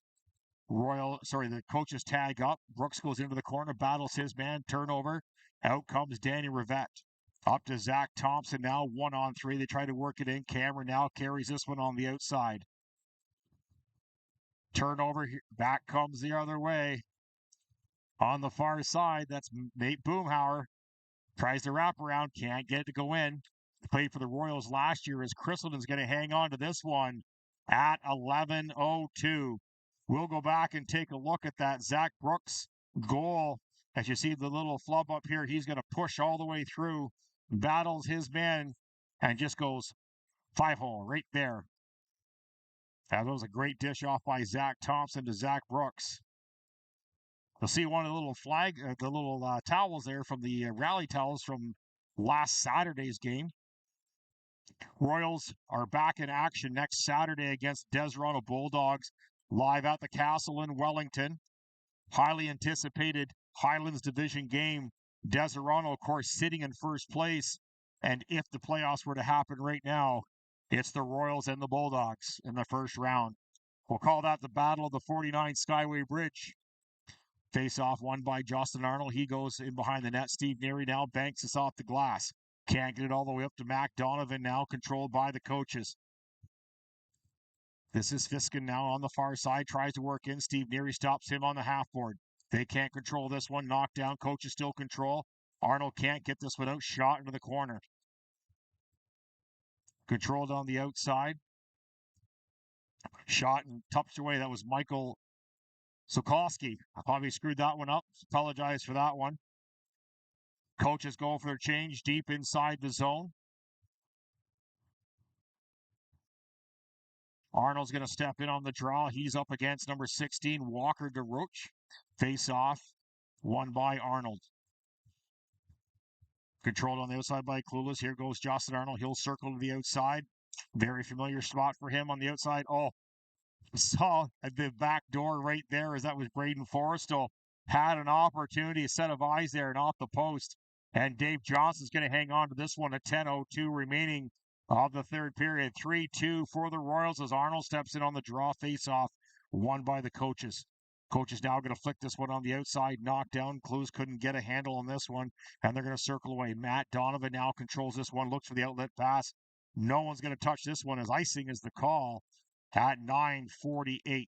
The coaches tag up. Brooks goes into the corner, battles his man, turnover. Out comes Danny Rivette. Up to Zach Thompson now, 1-on-3. They try to work it in. Cameron now carries this one on the outside. Turnover, back comes the other way. On the far side, that's Nate Boomhauer. Tries to wrap around, can't get it to go in. Played for the Royals last year as Christleton's going to hang on to this one at 11:02. We'll go back and take a look at that Zach Brooks goal. As you see the little flub up here, he's going to push all the way through, battles his man, and just goes 5-hole right there. That was a great dish off by Zach Thompson to Zach Brooks. You'll see one of the little towels there from the rally towels from last Saturday's game. Royals are back in action next Saturday against Desrano Bulldogs, live at the Castle in Wellington. Highly anticipated Highlands Division game. Desrano, of course, sitting in first place. And if the playoffs were to happen right now, it's the Royals and the Bulldogs in the first round. We'll call that the Battle of the 49 Skyway Bridge. Face-off won by Justin Arnold. He goes in behind the net. Steve Neary now banks this off the glass. Can't get it all the way up to Mac Donovan now, controlled by the coaches. This is Fiskin now on the far side, tries to work in. Steve Neary stops him on the half board. They can't control this one. Knocked down. Coaches still control. Arnold can't get this one out. Shot into the corner. Controlled on the outside. Shot and touched away. That was Michael Sokolsky. I probably screwed that one up. Apologize for that one. Coaches go for their change deep inside the zone. Arnold's going to step in on the draw. He's up against number 16, Walker DeRoche. Face off, won by Arnold. Controlled on the outside by Clueless. Here goes Justin Arnold. He'll circle to the outside. Very familiar spot for him on the outside. Oh, saw at the back door right there as that was Braden Forrestal. Had an opportunity, a set of eyes there and off the post. And Dave Johnson's going to hang on to this one at 10:02 remaining of the third period. 3-2 for the Royals as Arnold steps in on the draw face-off, won by the coaches. Coaches now going to flick this one on the outside, knocked down. Clues couldn't get a handle on this one, and they're going to circle away. Matt Donovan now controls this one, looks for the outlet pass. No one's going to touch this one as icing is the call at 9:48.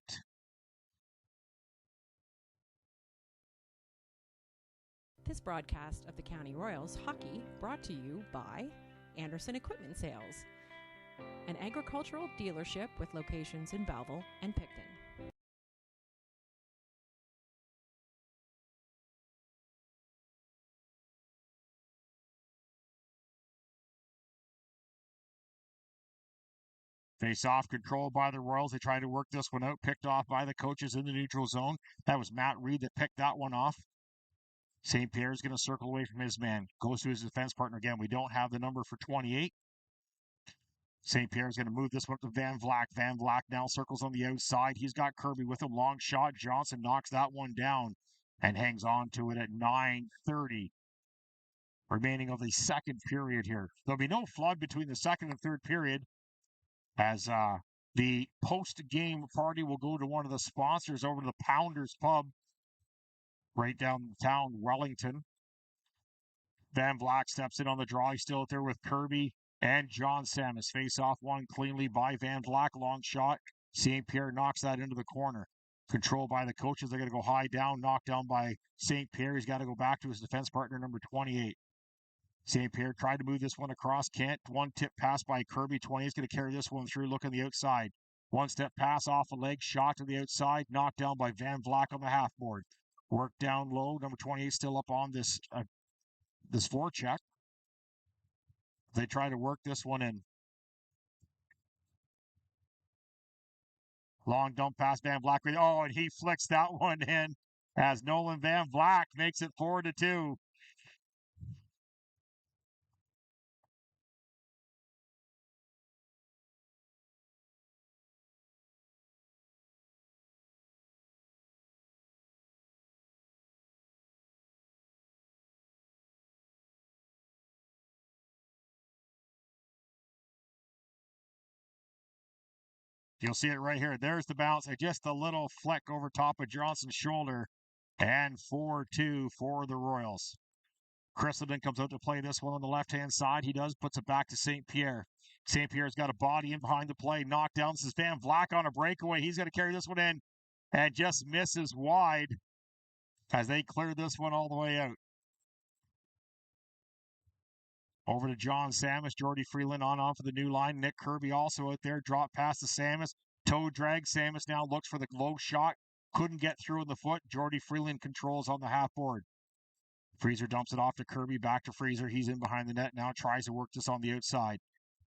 This broadcast of the County Royals hockey brought to you by Anderson Equipment Sales. an agricultural dealership with locations in Belleville and Picton. Face off, controlled by the Royals. They tried to work this one out, picked off by the coaches in the neutral zone. That was Matt Reed that picked that one off. St. Pierre's going to circle away from his man. Goes to his defense partner again. We don't have the number for 28. St. Pierre's going to move this one to Van Vlack. Van Vlack now circles on the outside. He's got Kirby with him. Long shot. Johnson knocks that one down and hangs on to it at 9:30 remaining of the second period here. There'll be no flood between the second and third period, as the post-game party will go to one of the sponsors over to the Pounders Pub right downtown Wellington. Van Vlack steps in on the draw. He's still out there with Kirby and John Samus. Face off one cleanly by Van Vlack. Long shot. St. Pierre knocks that into the corner. Controlled by the coaches. They're going to go high down. Knocked down by St. Pierre. He's got to go back to his defense partner, number 28. St. Pierre tried to move this one across. Can't. One tip pass by Kirby. 20 is going to carry this one through. Look on the outside. One step pass off a leg. Shot to the outside. Knocked down by Van Vlack on the half board. Work down low. Number 28 still up on this forecheck. They try to work this one in. Long dump pass. Van Vlack. Oh, and he flicks that one in as Nolan Van Vlack makes it 4-2. You'll see it right here. There's the bounce. Just a little fleck over top of Johnson's shoulder. And 4-2 for the Royals. Christendon comes out to play this one on the left-hand side. He does, puts it back to St. Pierre. St. Pierre's got a body in behind the play. Knocked down. This is Van Vlack on a breakaway. He's going to carry this one in and just misses wide as they clear this one all the way out. Over to John Samus. Jordy Freeland on for the new line. Nick Kirby also out there. Drop past to Samus. Toe drag. Samus now looks for the low shot. Couldn't get through in the foot. Jordy Freeland controls on the half board. Freezer dumps it off to Kirby. Back to Freezer. He's in behind the net now. Tries to work this on the outside.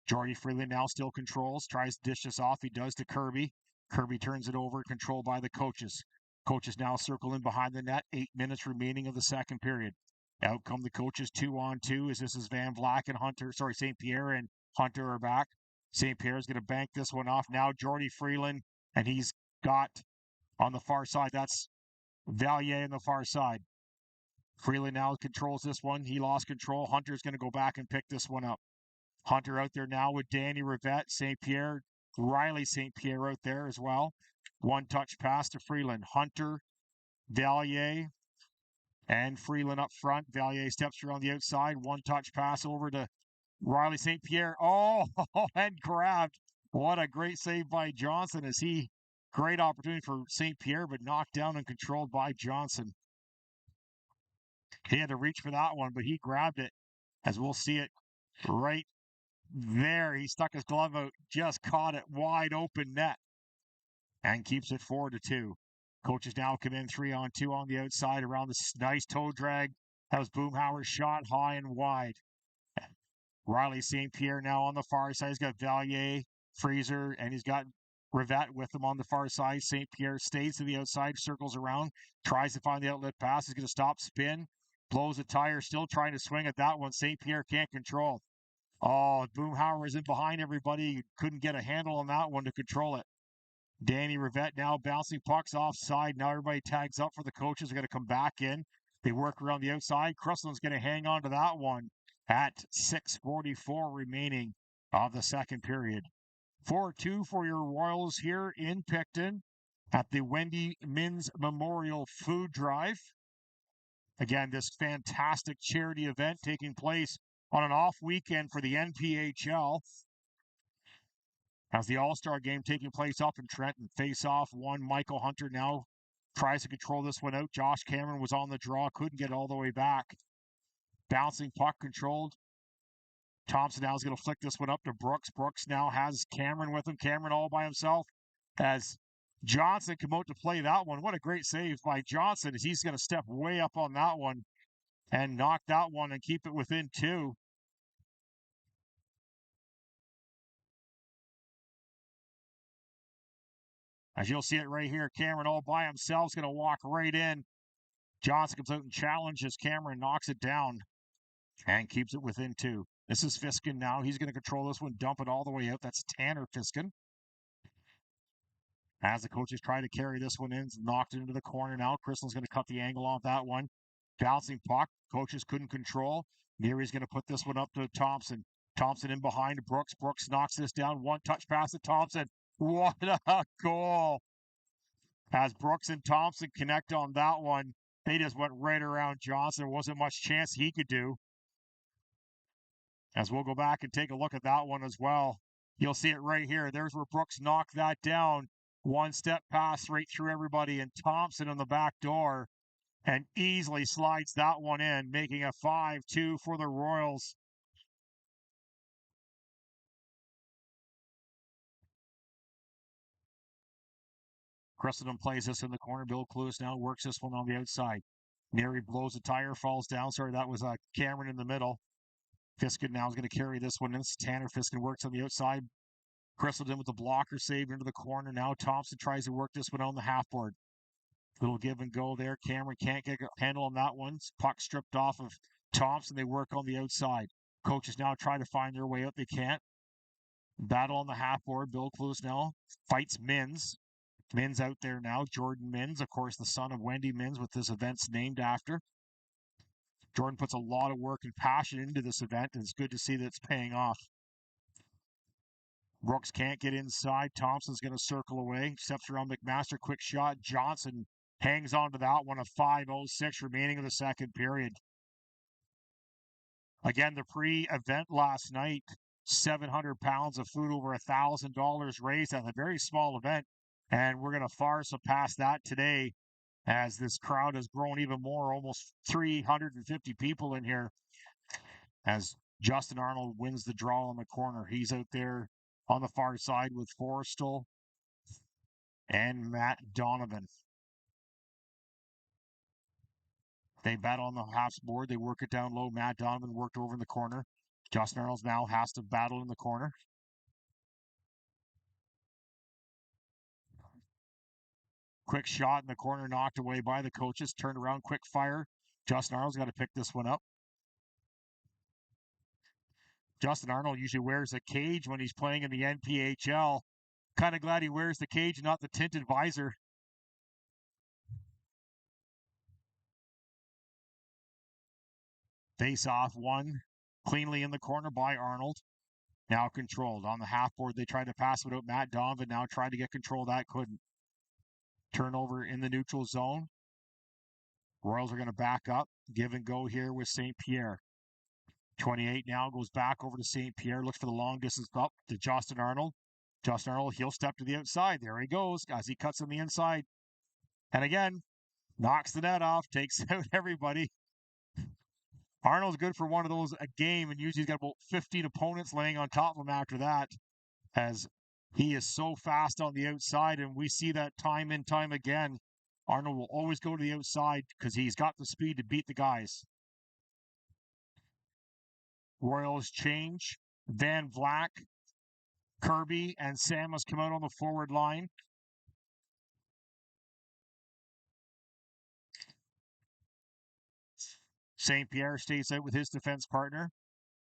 Jordy Freeland now still controls. Tries to dish this off. He does to Kirby. Kirby turns it over. Controlled by the coaches. Coaches now circle in behind the net. 8 minutes remaining of the second period. Out come the coaches 2-on-2 as this is Van Vlack and St. Pierre and Hunter are back. St. Pierre's going to bank this one off. Now Jordy Freeland, and he's got on the far side. That's Valier on the far side. Freeland now controls this one. He lost control. Hunter's going to go back and pick this one up. Hunter out there now with Danny Rivette. St. Pierre, Riley St. Pierre out there as well. One touch pass to Freeland. Hunter, Valier, and Freeland up front. Valier steps through on the outside. One touch pass over to Riley St. Pierre. Oh, and grabbed. What a great save by Johnson as he, great opportunity for St. Pierre, but knocked down and controlled by Johnson. He had to reach for that one, but he grabbed it, as we'll see it right there. He stuck his glove out, just caught it wide open net, and keeps it 4-2. Coaches now come in 3-on-2 on the outside around this nice toe drag. That was Boomhauer's shot high and wide. Riley St. Pierre now on the far side. He's got Valier, Freezer, and he's got Rivette with him on the far side. St. Pierre stays to the outside, circles around, tries to find the outlet pass. He's going to stop, spin, blows a tire, still trying to swing at that one. St. Pierre can't control. Oh, Boomhauer is in behind everybody. Couldn't get a handle on that one to control it. Danny Rivette now bouncing pucks offside. Now everybody tags up for the coaches. They're going to come back in. They work around the outside. Crusland's going to hang on to that one at 6:44 remaining of the second period. 4-2 for your Royals here in Picton at the Wendy MINNS Memorial Food Drive. Again, this fantastic charity event taking place on an off weekend for the NPHL. As the All-Star game taking place up in Trenton. Face-off one. Michael Hunter now tries to control this one out. Josh Cameron was on the draw. Couldn't get all the way back. Bouncing puck controlled Thompson now is going to flick this one up to Brooks. Brooks now has Cameron with him. Cameron all by himself as Johnson come out to play that one. What a great save by Johnson as he's going to step way up on that one and knock that one and keep it within 2. As you'll see it right here, Cameron all by himself is going to walk right in. Johnson comes out and challenges Cameron, knocks it down, and keeps it within 2. This is Fiskin now. He's going to control this one, dump it all the way out. That's Tanner Fiskin. As the coaches try to carry this one in, knocked it into the corner now. Crystal's going to cut the angle off that one. Bouncing puck. Coaches couldn't control. Neary's going to put this one up to Thompson. Thompson in behind Brooks. Brooks knocks this down. One touch pass to Thompson. What a goal. As Brooks and Thompson connect on that one, they just went right around Johnson. There wasn't much chance he could do. As we'll go back and take a look at that one as well. You'll see it right here. There's where Brooks knocked that down. One step pass right through everybody, and Thompson on the back door and easily slides that one in, making a 5-2 for the Royals. Cressenden plays this in the corner. Bill Cluess now works this one on the outside. Neary blows the tire, falls down. Sorry, that was Cameron in the middle. Fiskin now is going to carry this one in. Tanner Fiskin works on the outside. Cressenden with the blocker save into the corner. Now Thompson tries to work this one on the half board. Little give and go there. Cameron can't get a handle on that one. Puck stripped off of Thompson. They work on the outside. Coaches now try to find their way out. They can't. Battle on the half board. Bill Cluess now fights MINNS. MINNS out there now. Jordan MINNS, of course, the son of Wendy MINNS, with this event's named after. Jordan puts a lot of work and passion into this event, and it's good to see that it's paying off. Brooks can't get inside. Thompson's going to circle away. Steps around McMaster. Quick shot. Johnson hangs on to that one. A 5:06 remaining of the second period. Again, the pre-event last night, 700 pounds of food, over $1,000 raised at a very small event. And we're going to far surpass that today as this crowd has grown even more, almost 350 people in here, as Justin Arnold wins the draw on the corner. He's out there on the far side with Forrestal and Matt Donovan. They battle on the half board. They work it down low. Matt Donovan worked over in the corner. Justin Arnold now has to battle in the corner. Quick shot in the corner, knocked away by the coaches. Turned around, quick fire. Justin Arnold's got to pick this one up. Justin Arnold usually wears a cage when he's playing in the NPHL. Kind of glad he wears the cage, not the tinted visor. Face off one, cleanly in the corner by Arnold. Now controlled. On the half board, they tried to pass it out. Matt Donovan now tried to get control. That couldn't. Turnover in the neutral zone. Royals are going to back up. Give and go here with St. Pierre. 28 now goes back over to St. Pierre. Looks for the long distance up to Justin Arnold. Justin Arnold, he'll step to the outside. There he goes as he cuts on the inside. And again, knocks the net off, takes out everybody. Arnold's good for one of those a game, and usually he's got about 15 opponents laying on top of him after that, as he is so fast on the outside, and we see that time and time again. Arnold will always go to the outside because he's got the speed to beat the guys. Royals change. Van Vlack, Kirby, and Samus come out on the forward line. St. Pierre stays out with his defense partner.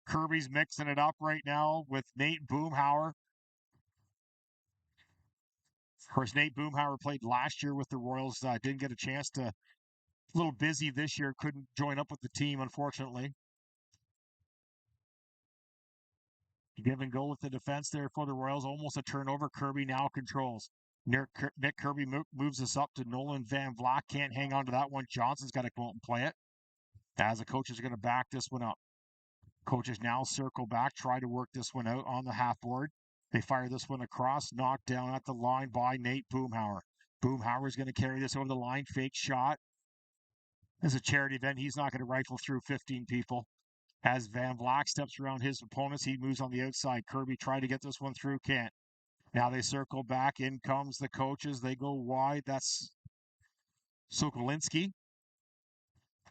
Kirby's mixing it up right now with Nate Boomhauer. Of course, Nate Boomhauer played last year with the Royals. Didn't get a chance to. A little busy this year. Couldn't join up with the team, unfortunately. Give and go with the defense there for the Royals. Almost a turnover. Kirby now controls. Nick Kirby moves us up to Nolan Van Vlack. Can't hang on to that one. Johnson's got to go out and play it. As the coaches are going to back this one up. Coaches now circle back, try to work this one out on the half board. They fire this one across, knocked down at the line by Nate Boomhauer. Boomhauer is going to carry this over the line, fake shot. This is a charity event. He's not going to rifle through 15 people. As Van Vleck steps around his opponents, he moves on the outside. Kirby tried to get this one through, can't. Now they circle back. In comes the coaches. They go wide. That's Sokolinski.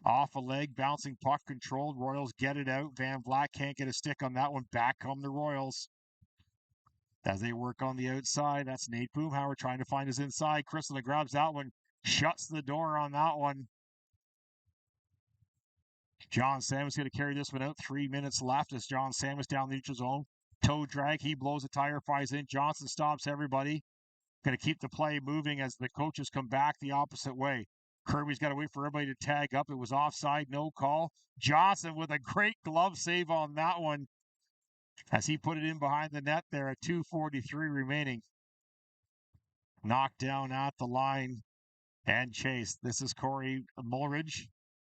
Off a leg, bouncing puck controlled. Royals get it out. Van Vleck can't get a stick on that one. Back come the Royals. As they work on the outside, that's Nate Boomhauer trying to find his inside. Crystal grabs that one, shuts the door on that one. John Samus going to carry this one out. 3 minutes left as John Samus down the neutral zone. Toe drag, he blows a tire, fires in. Johnson stops everybody. Going to keep the play moving as the coaches come back the opposite way. Kirby's got to wait for everybody to tag up. It was offside, no call. Johnson with a great glove save on that one as he put it in behind the net there at 2:43 remaining. Knocked down at the line and chased. This is Corey Mulridge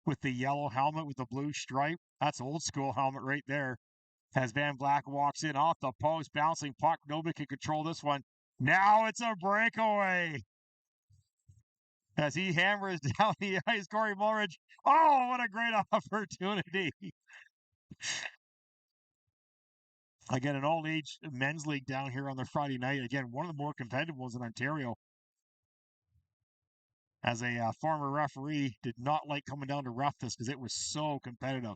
with the yellow helmet with the blue stripe. That's old school helmet right there. As Van Vleck walks in off the post, bouncing puck. Nobody can control this one. Now it's a breakaway. As he hammers down the ice, Corey Mulridge. Oh, what a great opportunity. Again, an all-age men's league down here on the Friday night. Again, one of the more competitive ones in Ontario. As a former referee, did not like coming down to ref this because it was so competitive.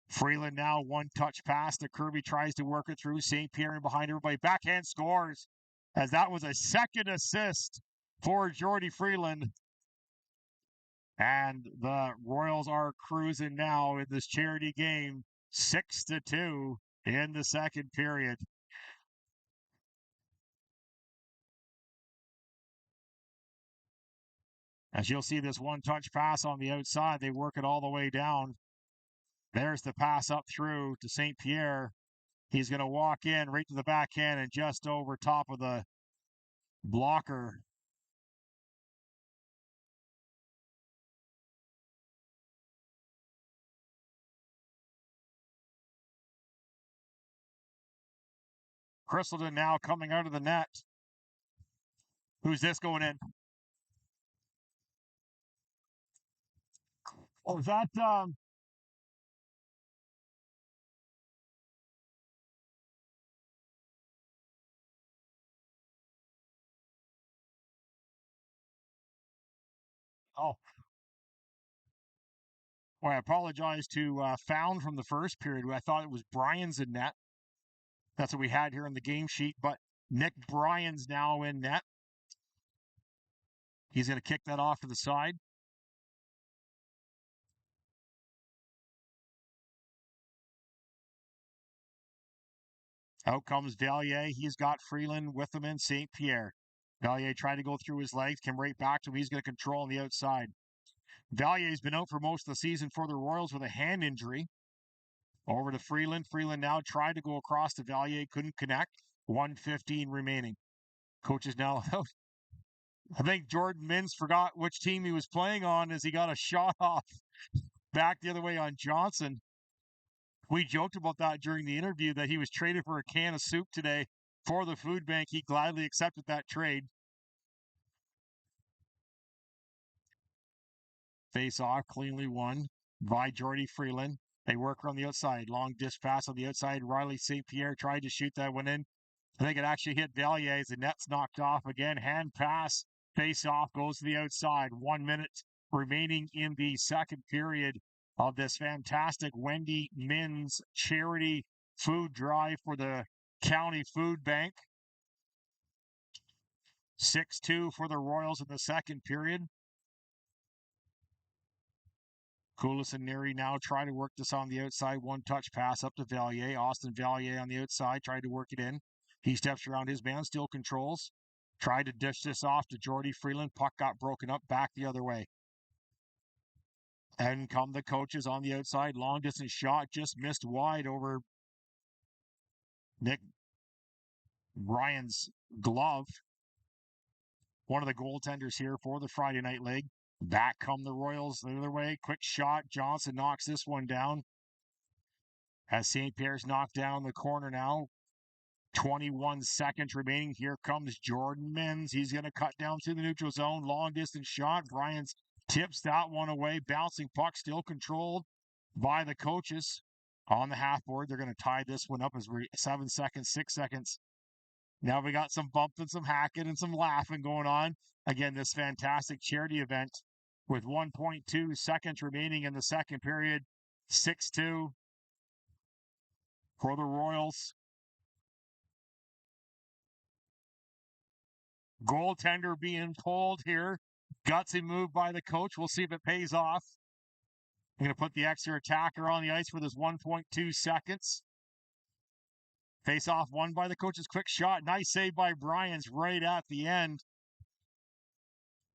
Freeland now one-touch pass to Kirby, tries to work it through. St. Pierre in behind everybody. Backhand scores, as that was a second assist for Jordy Freeland. And the Royals are cruising now in this charity game, 6-2 in the second period. As you'll see this one-touch pass on the outside, they work it all the way down. There's the pass up through to St. Pierre. He's going to walk in right to the backhand and just over top of the blocker. Crystalton now coming out of the net. Who's this going in? Oh, is that oh. Well, I apologize to Found from the first period. I thought it was Bryan's in net. That's what we had here on the game sheet, but Nick Bryan's now in net. He's going to kick that off to the side. Out comes Valier. He's got Freeland with him in St. Pierre. Valier tried to go through his legs, came right back to him. He's going to control on the outside. Valier's been out for most of the season for the Royals with a hand injury. Over to Freeland. Freeland now tried to go across to Valier, couldn't connect. 1:15 remaining. Coaches now out. I think Jordan MINNS forgot which team he was playing on as he got a shot off back the other way on Johnson. We joked about that during the interview that he was traded for a can of soup today for the food bank. He gladly accepted that trade. Face off, cleanly won by Jordy Freeland. They work on the outside. Long disc pass on the outside. Riley St. Pierre tried to shoot that one in. I think it actually hit Valier as the net's knocked off again. Hand pass. Face off goes to the outside. 1 minute remaining in the second period of this fantastic Wendy MINNS charity food drive for the county food bank. 6-2 for the Royals in the second period. Koulis and Neri now try to work this on the outside. One-touch pass up to Valier. Austin Valier on the outside, tried to work it in. He steps around his man, still controls. Tried to dish this off to Jordy Freeland. Puck got broken up, back the other way. And come the coaches on the outside. Long-distance shot, just missed wide over Nick Bryan's glove. One of the goaltenders here for the Friday night league. Back come the Royals the other way. Quick shot. Johnson knocks this one down. As St. Pierre's knocked down the corner now. 21 seconds remaining. Here comes Jordan MINNS. He's going to cut down through the neutral zone. Long distance shot. Bryans tips that one away. Bouncing puck still controlled by the coaches. on the half board. They're going to tie this one up as we're 7 seconds, 6 seconds. Now we got some bumping, some hacking, and some laughing going on. Again, this fantastic charity event with 1.2 seconds remaining in the second period. 6-2 for the Royals. Goaltender being pulled here. Gutsy move by the coach. We'll see if it pays off. I'm going to put the extra attacker on the ice for this 1.2 seconds. Face off won by the coach's quick shot. Nice save by Bryans right at the end.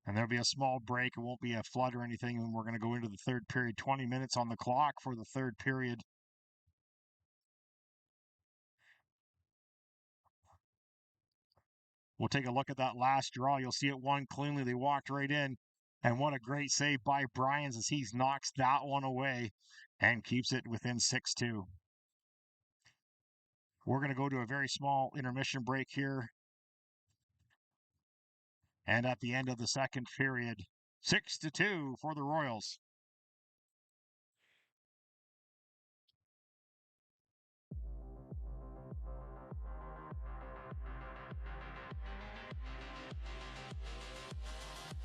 And there'll be a small break. It won't be a flood or anything. And we're going to go into the third period. 20 minutes on the clock for the third period. We'll take a look at that last draw. You'll see it won cleanly. They walked right in. And what a great save by Bryans as he knocks that one away and keeps it within 6-2. We're going to go to a very small intermission break here. And at the end of the second period, 6-2 for the Royals.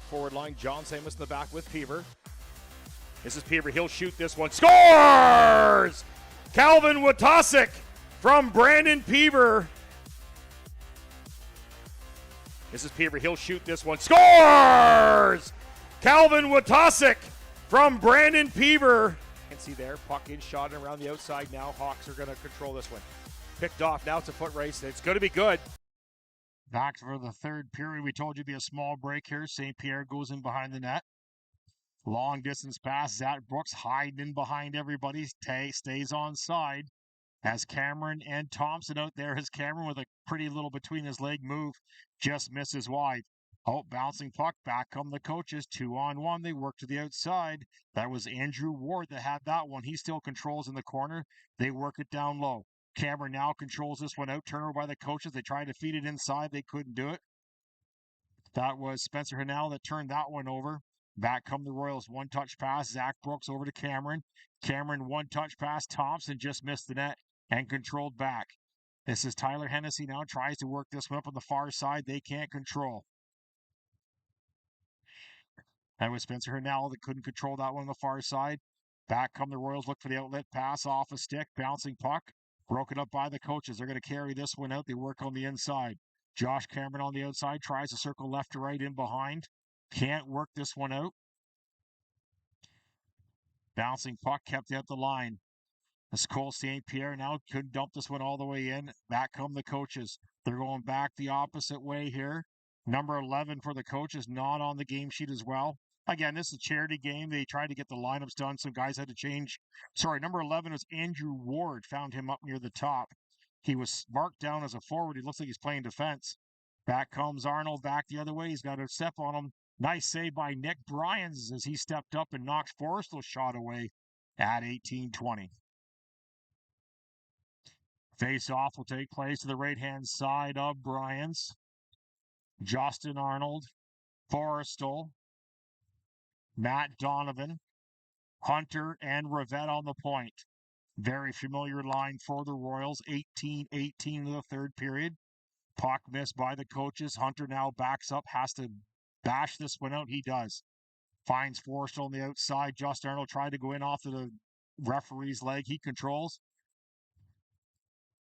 Forward line, John Samus in the back with Peever. This is Peever. He'll shoot this one. Scores! Calvin Watasic from Brandon Peever. This is Peever. He'll shoot this one. Scores! Calvin Watasic from Brandon Peever. You can see there, puck in, shot around the outside now. Hawks are going to control this one. Picked off. Now it's a foot race. It's going to be good. Back for the third period. We told you it'd be a small break here. St. Pierre goes in behind the net. Long distance pass. Zach Brooks hiding in behind everybody. Stays on side. Has Cameron and Thompson out there. Has Cameron with a pretty little between his leg move. Just misses wide. Oh, bouncing puck. Back come the coaches. 2-on-1. They work to the outside. That was Andrew Ward that had that one. He still controls in the corner. They work it down low. Cameron now controls this one out. Turnover by the coaches. They tried to feed it inside. They couldn't do it. That was Spencer Hanel that turned that one over. Back come the Royals. One-touch pass. Zach Brooks over to Cameron. Cameron one-touch pass. Thompson just missed the net and controlled back. This is Tyler Hennessy now. Tries to work this one up on the far side. They can't control. That was Spencer Hanel that couldn't control that one on the far side. Back come the Royals. Look for the outlet pass off a stick. Bouncing puck. Broken up by the coaches. They're going to carry this one out. They work on the inside. Josh Cameron on the outside. Tries to circle left to right in behind. Can't work this one out. Bouncing puck kept at the line. This Cole St. Pierre now couldn't dump this one all the way in. Back come the coaches. They're going back the opposite way here. Number 11 for the coaches, not on the game sheet as well. Again, this is a charity game. They tried to get the lineups done. Some guys had to change. Sorry, number 11 was Andrew Ward. Found him up near the top. He was marked down as a forward. He looks like he's playing defense. Back comes Arnold back the other way. He's got a step on him. Nice save by Nick Bryans as he stepped up and knocked Forrestal's shot away at 18-20. Face-off will take place to the right-hand side of Bryans. Justin Arnold, Forrestal, Matt Donovan, Hunter, and Rivette on the point. Very familiar line for the Royals. 18-18 in the third period. Puck missed by the coaches. Hunter now backs up, has to bash this one out. He does. Finds Forrestal on the outside. Justin Arnold tried to go in off of the referee's leg. He controls.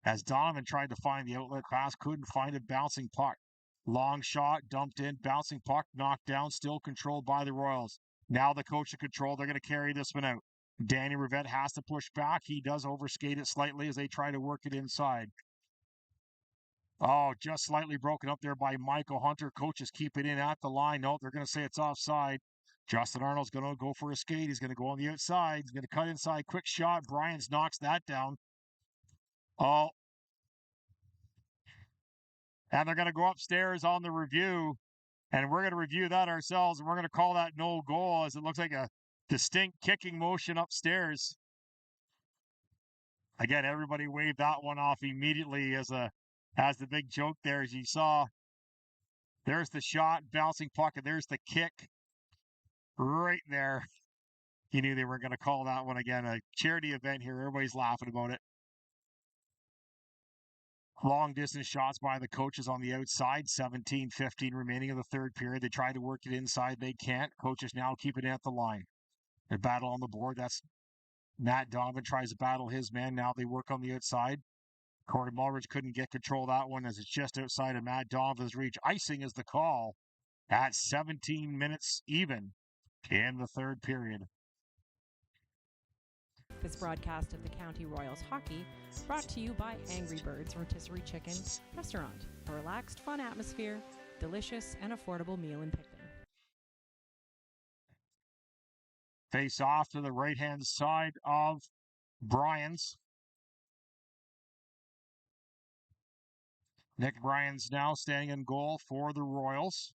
As Donovan tried to find the outlet pass, couldn't find it. Bouncing puck. Long shot, dumped in, bouncing puck, knocked down, still controlled by the Royals. Now the coach in control. They're going to carry this one out. Danny Rivette has to push back. He does overskate it slightly as they try to work it inside. Oh, just slightly broken up there by Michael Hunter. Coaches keep it in at the line. No, they're going to say it's offside. Justin Arnold's going to go for a skate. He's going to go on the outside. He's going to cut inside. Quick shot. Bryans knocks that down. Oh. And they're going to go upstairs on the review. And we're going to review that ourselves. And we're going to call that no goal as it looks like a distinct kicking motion upstairs. Again, everybody waved that one off immediately as the big joke there. As you saw, there's the shot, bouncing puck, and there's the kick right there. He knew they were going to call that one again. A charity event here. Everybody's laughing about it. Long distance shots by the coaches on the outside. 17-15 remaining of the third period. They try to work it inside. They can't. Coaches now keep it at the line. They battle on the board. That's Matt Donovan tries to battle his man. Now they work on the outside. Corey Mulridge couldn't get control of that one as it's just outside of Matt Donovan's reach. Icing is the call at 17 minutes even in the third period. This broadcast of the County Royals hockey brought to you by Angry Birds Rotisserie Chicken Restaurant. A relaxed, fun atmosphere, delicious and affordable meal in Picton. Face off to the right-hand side of Bryans. Nick Bryans now standing in goal for the Royals.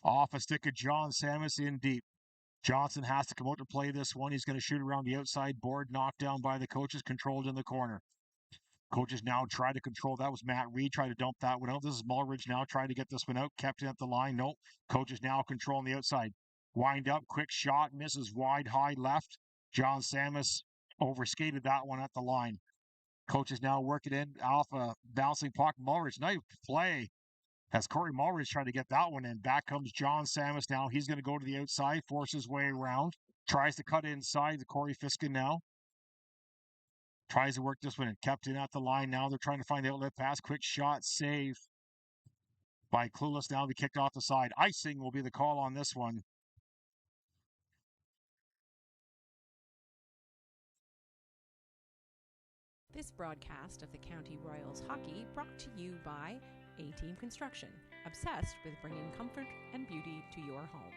Off a stick of John Samus in deep. Johnson has to come out to play this one. He's going to shoot around the outside board, knocked down by the coaches, controlled in the corner. Coaches now try to control. That was Matt Reed, try to dump that one out. This is Mulridge now trying to get this one out, kept it at the line. Nope. Coaches now controlling the outside. Wind up, quick shot, misses wide, high left. John Samus overskated that one at the line. Coaches now working in off a bouncing puck. Mulridge, nice play. As Corey Mulridge trying to get that one in. Back comes John Samus now. He's going to go to the outside, force his way around. Tries to cut inside to Corey Fiskin now. Tries to work this one in. Kept in at the line now. They're trying to find the outlet pass. Quick shot, save by Clueless now. They kicked off the side. Icing will be the call on this one. This broadcast of the County Royals hockey brought to you by A-Team Construction, obsessed with bringing comfort and beauty to your home.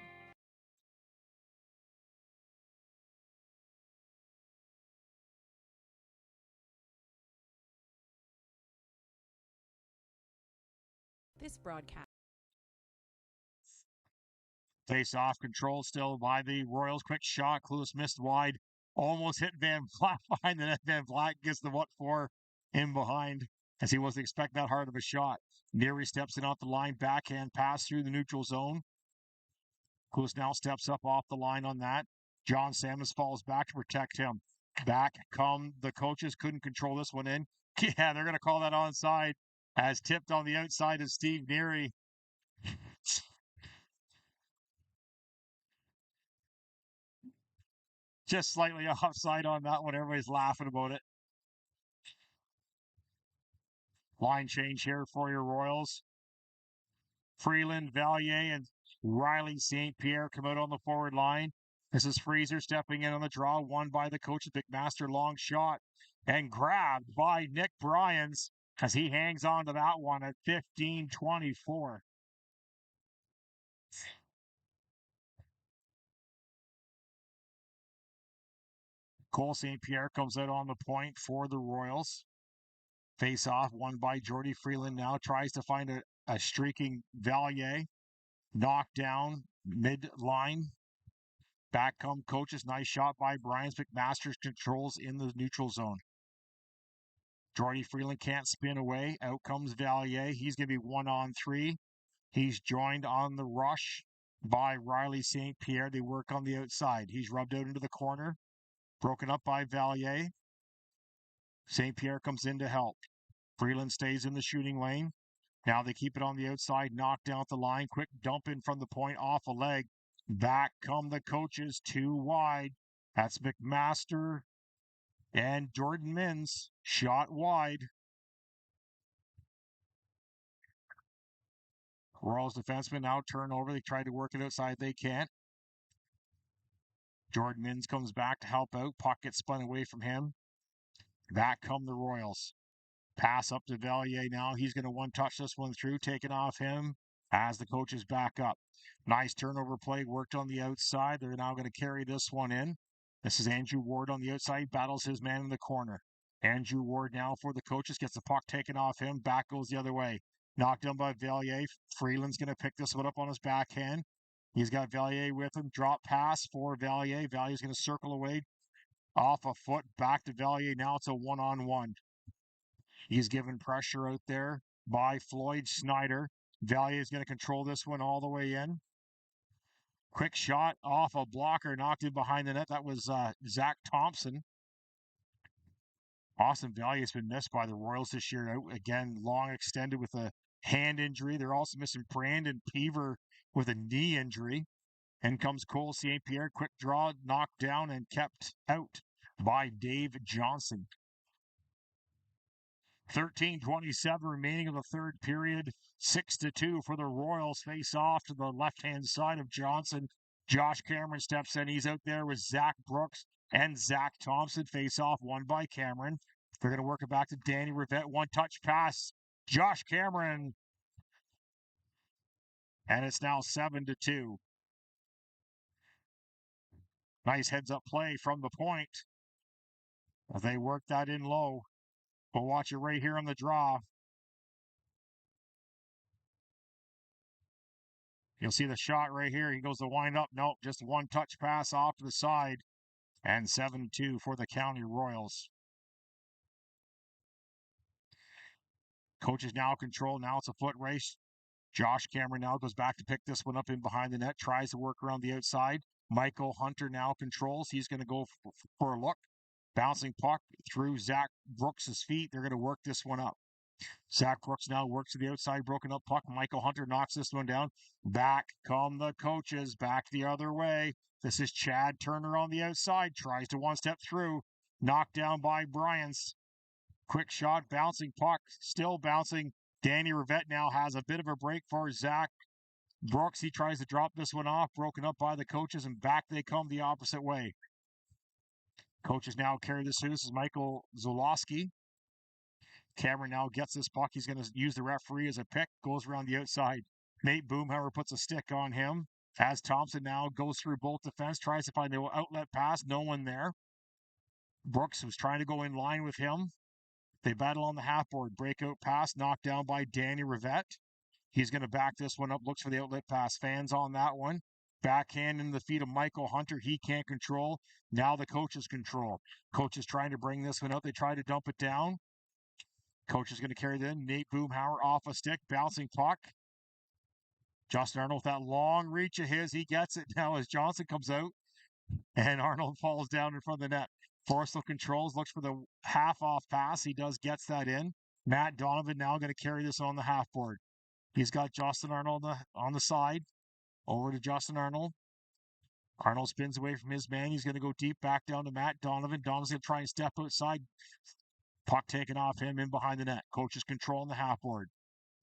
This broadcast. Face off control still by the Royals. Quick shot. Clueless missed wide. Almost hit Van Vlat behind the net. Van Vlat gets the what for in behind as he wasn't expecting that hard of a shot. Neary steps in off the line. Backhand pass through the neutral zone. Clueless now steps up off the line on that. John Samus falls back to protect him. Back come the coaches. Couldn't control this one in. Yeah, they're going to call that onside as tipped on the outside of Steve Neary. Just slightly offside on that one. Everybody's laughing about it. Line change here for your Royals. Freeland, Valier, and Riley St. Pierre come out on the forward line. This is Freezer stepping in on the draw. Won by the coach. McMaster long shot and grabbed by Nick Bryans as he hangs on to that one at 15-24. Cole St. Pierre comes out on the point for the Royals. Face off, won by Jordy Freeland now. Tries to find a streaking Valier. Knocked down mid-line. Back come coaches. Nice shot by Bryans. McMaster controls in the neutral zone. Jordy Freeland can't spin away. Out comes Valier. He's going to be 1-on-3. He's joined on the rush by Riley St. Pierre. They work on the outside. He's rubbed out into the corner. Broken up by Valier. St. Pierre comes in to help. Freeland stays in the shooting lane. Now they keep it on the outside. Knocked down at the line. Quick dump in from the point off a leg. Back come the coaches. Too wide. That's McMaster and Jordan MINNS. Shot wide. Royals defensemen now turn over. They try to work it outside. They can't. Jordan MINNS comes back to help out. Puck gets spun away from him. Back come the Royals. Pass up to Valier now. He's going to one-touch this one through. Taken off him as the coaches back up. Nice turnover play. Worked on the outside. They're now going to carry this one in. This is Andrew Ward on the outside. Battles his man in the corner. Andrew Ward now for the coaches. Gets the puck taken off him. Back goes the other way. Knocked down by Valier. Freeland's going to pick this one up on his backhand. He's got Valier with him. Drop pass for Valier. Valier's going to circle away. Off a foot. Back to Valier. Now it's a one-on-one. He's given pressure out there by Floyd Snyder. Valier is going to control this one all the way in. Quick shot off a blocker, knocked in behind the net. That was Zach Thompson. Austin Valley has been missed by the Royals this year. Out again, long extended with a hand injury. They're also missing Brandon Peaver with a knee injury. In comes Cole St. Pierre. Quick draw, knocked down and kept out by Dave Johnson. 13:27 remaining of the third period. 6-2 for the Royals. Face off to the left-hand side of Johnson. Josh Cameron steps in. He's out there with Zach Brooks and Zach Thompson. Face off, won by Cameron. They're going to work it back to Danny Rivette. One-touch pass. Josh Cameron. And it's now 7-2. Nice heads-up play from the point. They work that in low. We'll watch it right here on the draw. You'll see the shot right here. He goes to wind up. Nope, just one touch pass off to the side. And 7-2 for the County Royals. Coaches now control. Now it's a foot race. Josh Cameron now goes back to pick this one up in behind the net. Tries to work around the outside. Michael Hunter now controls. He's going to go for a look. Bouncing puck through Zach Brooks' feet. They're going to work this one up. Zach Brooks now works to the outside, broken up puck. Michael Hunter knocks this one down. Back come the coaches, back the other way. This is Chad Turner on the outside, tries to one step through. Knocked down by Bryans. Quick shot, bouncing puck, still bouncing. Danny Rivette now has a bit of a break for Zach Brooks. He tries to drop this one off, broken up by the coaches, and back they come the opposite way. Coaches now carry this through. This is Michael Zolowski. Cameron now gets this puck. He's going to use the referee as a pick. Goes around the outside. Nate Boomhauer puts a stick on him. As Thompson now goes through both defense. Tries to find the outlet pass. No one there. Brooks was trying to go in line with him. They battle on the half board. Breakout pass. Knocked down by Danny Rivette. He's going to back this one up. Looks for the outlet pass. Fans on that one. Backhand in the feet of Michael Hunter. He can't control. Now the coaches control. Coach is trying to bring this one out. They try to dump it down. Coach is going to carry it in. Nate Boomhauer off a stick. Bouncing puck. Justin Arnold with that long reach of his. He gets it now as Johnson comes out. And Arnold falls down in front of the net. Forceful controls. Looks for the half-off pass. He gets that in. Matt Donovan now going to carry this on the half board. He's got Justin Arnold on the side. Over to Justin Arnold. Arnold spins away from his man. He's going to go deep back down to Matt Donovan. Donovan's going to try and step outside. Puck taken off him in behind the net. Coaches controlling the half board.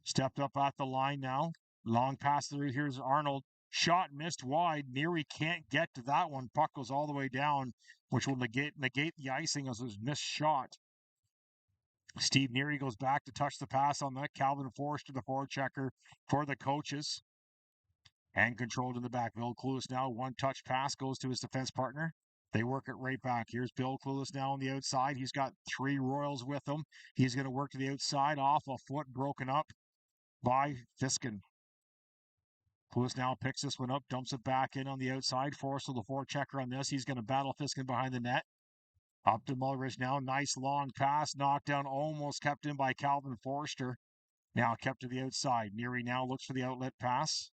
Stepped up at the line now. Long pass through. Here's Arnold. Shot missed wide. Neary can't get to that one. Puck goes all the way down, which will negate the icing as it was missed shot. Steve Neary goes back to touch the pass on that. Calvin Forrester, the forward checker for the coaches. And controlled in the back. Bill Clueless now. One touch pass goes to his defense partner. They work it right back. Here's Bill Clueless now on the outside. He's got 3 Royals with him. He's going to work to the outside off a foot, broken up by Fiskin. Clueless now picks this one up, dumps it back in on the outside. Forrester, the forechecker on this. He's going to battle Fiskin behind the net. Up to Mulrich now. Nice long pass. Knocked down, almost kept in by Calvin Forrester. Now kept to the outside. Neary now looks for the outlet pass.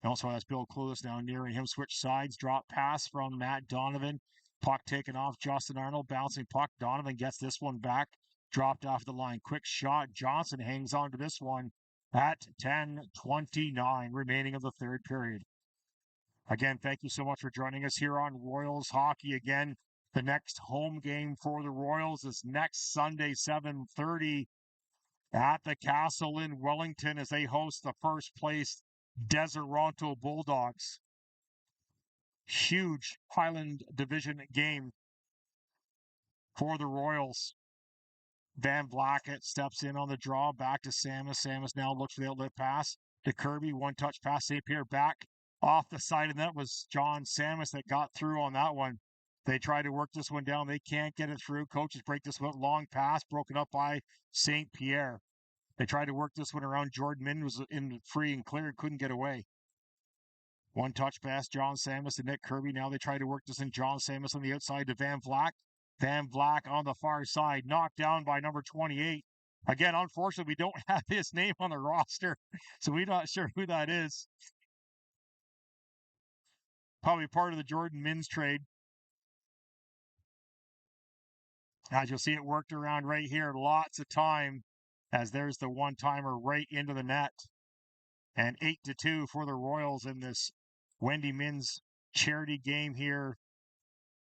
Also has Bill Clueless now nearing him. Switch sides. Drop pass from Matt Donovan. Puck taken off. Justin Arnold bouncing puck. Donovan gets this one back. Dropped off the line. Quick shot. Johnson hangs on to this one at 10:29 remaining of the third period. Again, thank you so much for joining us here on Royals Hockey. Again, the next home game for the Royals is next Sunday, 7:30 at the Castle in Wellington as they host the first place Deseronto Bulldogs. Huge Highland Division game for the Royals. Van Blackett steps in on the draw, back to Samus. Samus now looks for the outlet pass to Kirby. One touch pass, St. Pierre back off the side, and that was John Samus that got through on that one. They try to work this one down. They can't get it through. Coaches break this one. Long pass broken up by St. Pierre. They tried to work this one around. Jordan Min was in free and clear and couldn't get away. One touch pass, John Samus to Nick Kirby. Now they try to work this in. John Samus on the outside to Van Vlack. Van Vlack on the far side, knocked down by number 28. Again, unfortunately, we don't have his name on the roster, so we're not sure who that is. Probably part of the Jordan MINNS trade. As you'll see, it worked around right here. Lots of time as there's the one-timer right into the net. And 8-2 for the Royals in this Wendy MINNS charity game here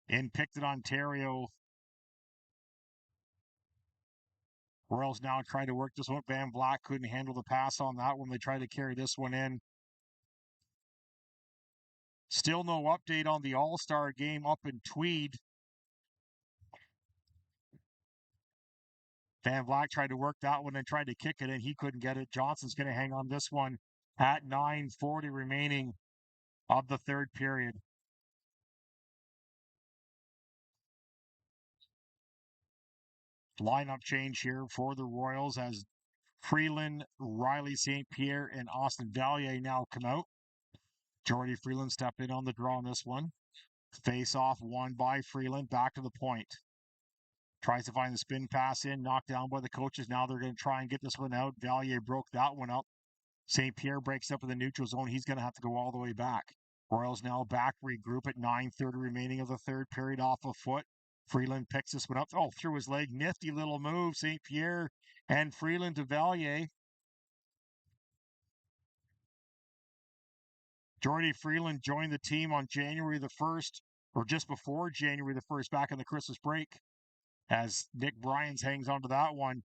in Picton, Ontario. Royals now trying to work this one. Van Black couldn't handle the pass on that one. They tried to carry this one in. Still no update on the All-Star game up in Tweed. Van Black tried to work that one and tried to kick it in. He couldn't get it. Johnson's going to hang on this one at 9:40 remaining of the third period. Lineup change here for the Royals as Freeland, Riley St. Pierre, and Austin Valier now come out. Jordy Freeland stepped in on the draw on this one. Face off won by Freeland. Back to the point. Tries to find the spin pass in. Knocked down by the coaches. Now they're going to try and get this one out. Valier broke that one up. St. Pierre breaks up in the neutral zone. He's going to have to go all the way back. Royals now back, regroup at 9:30 remaining of the third period off a foot. Freeland picks this one up. Oh, through his leg. Nifty little move. St. Pierre and Freeland to Valier. Jordy Freeland joined the team on January the 1st, or just before January the 1st, back in the Christmas break, as Nick Bryans hangs onto that one.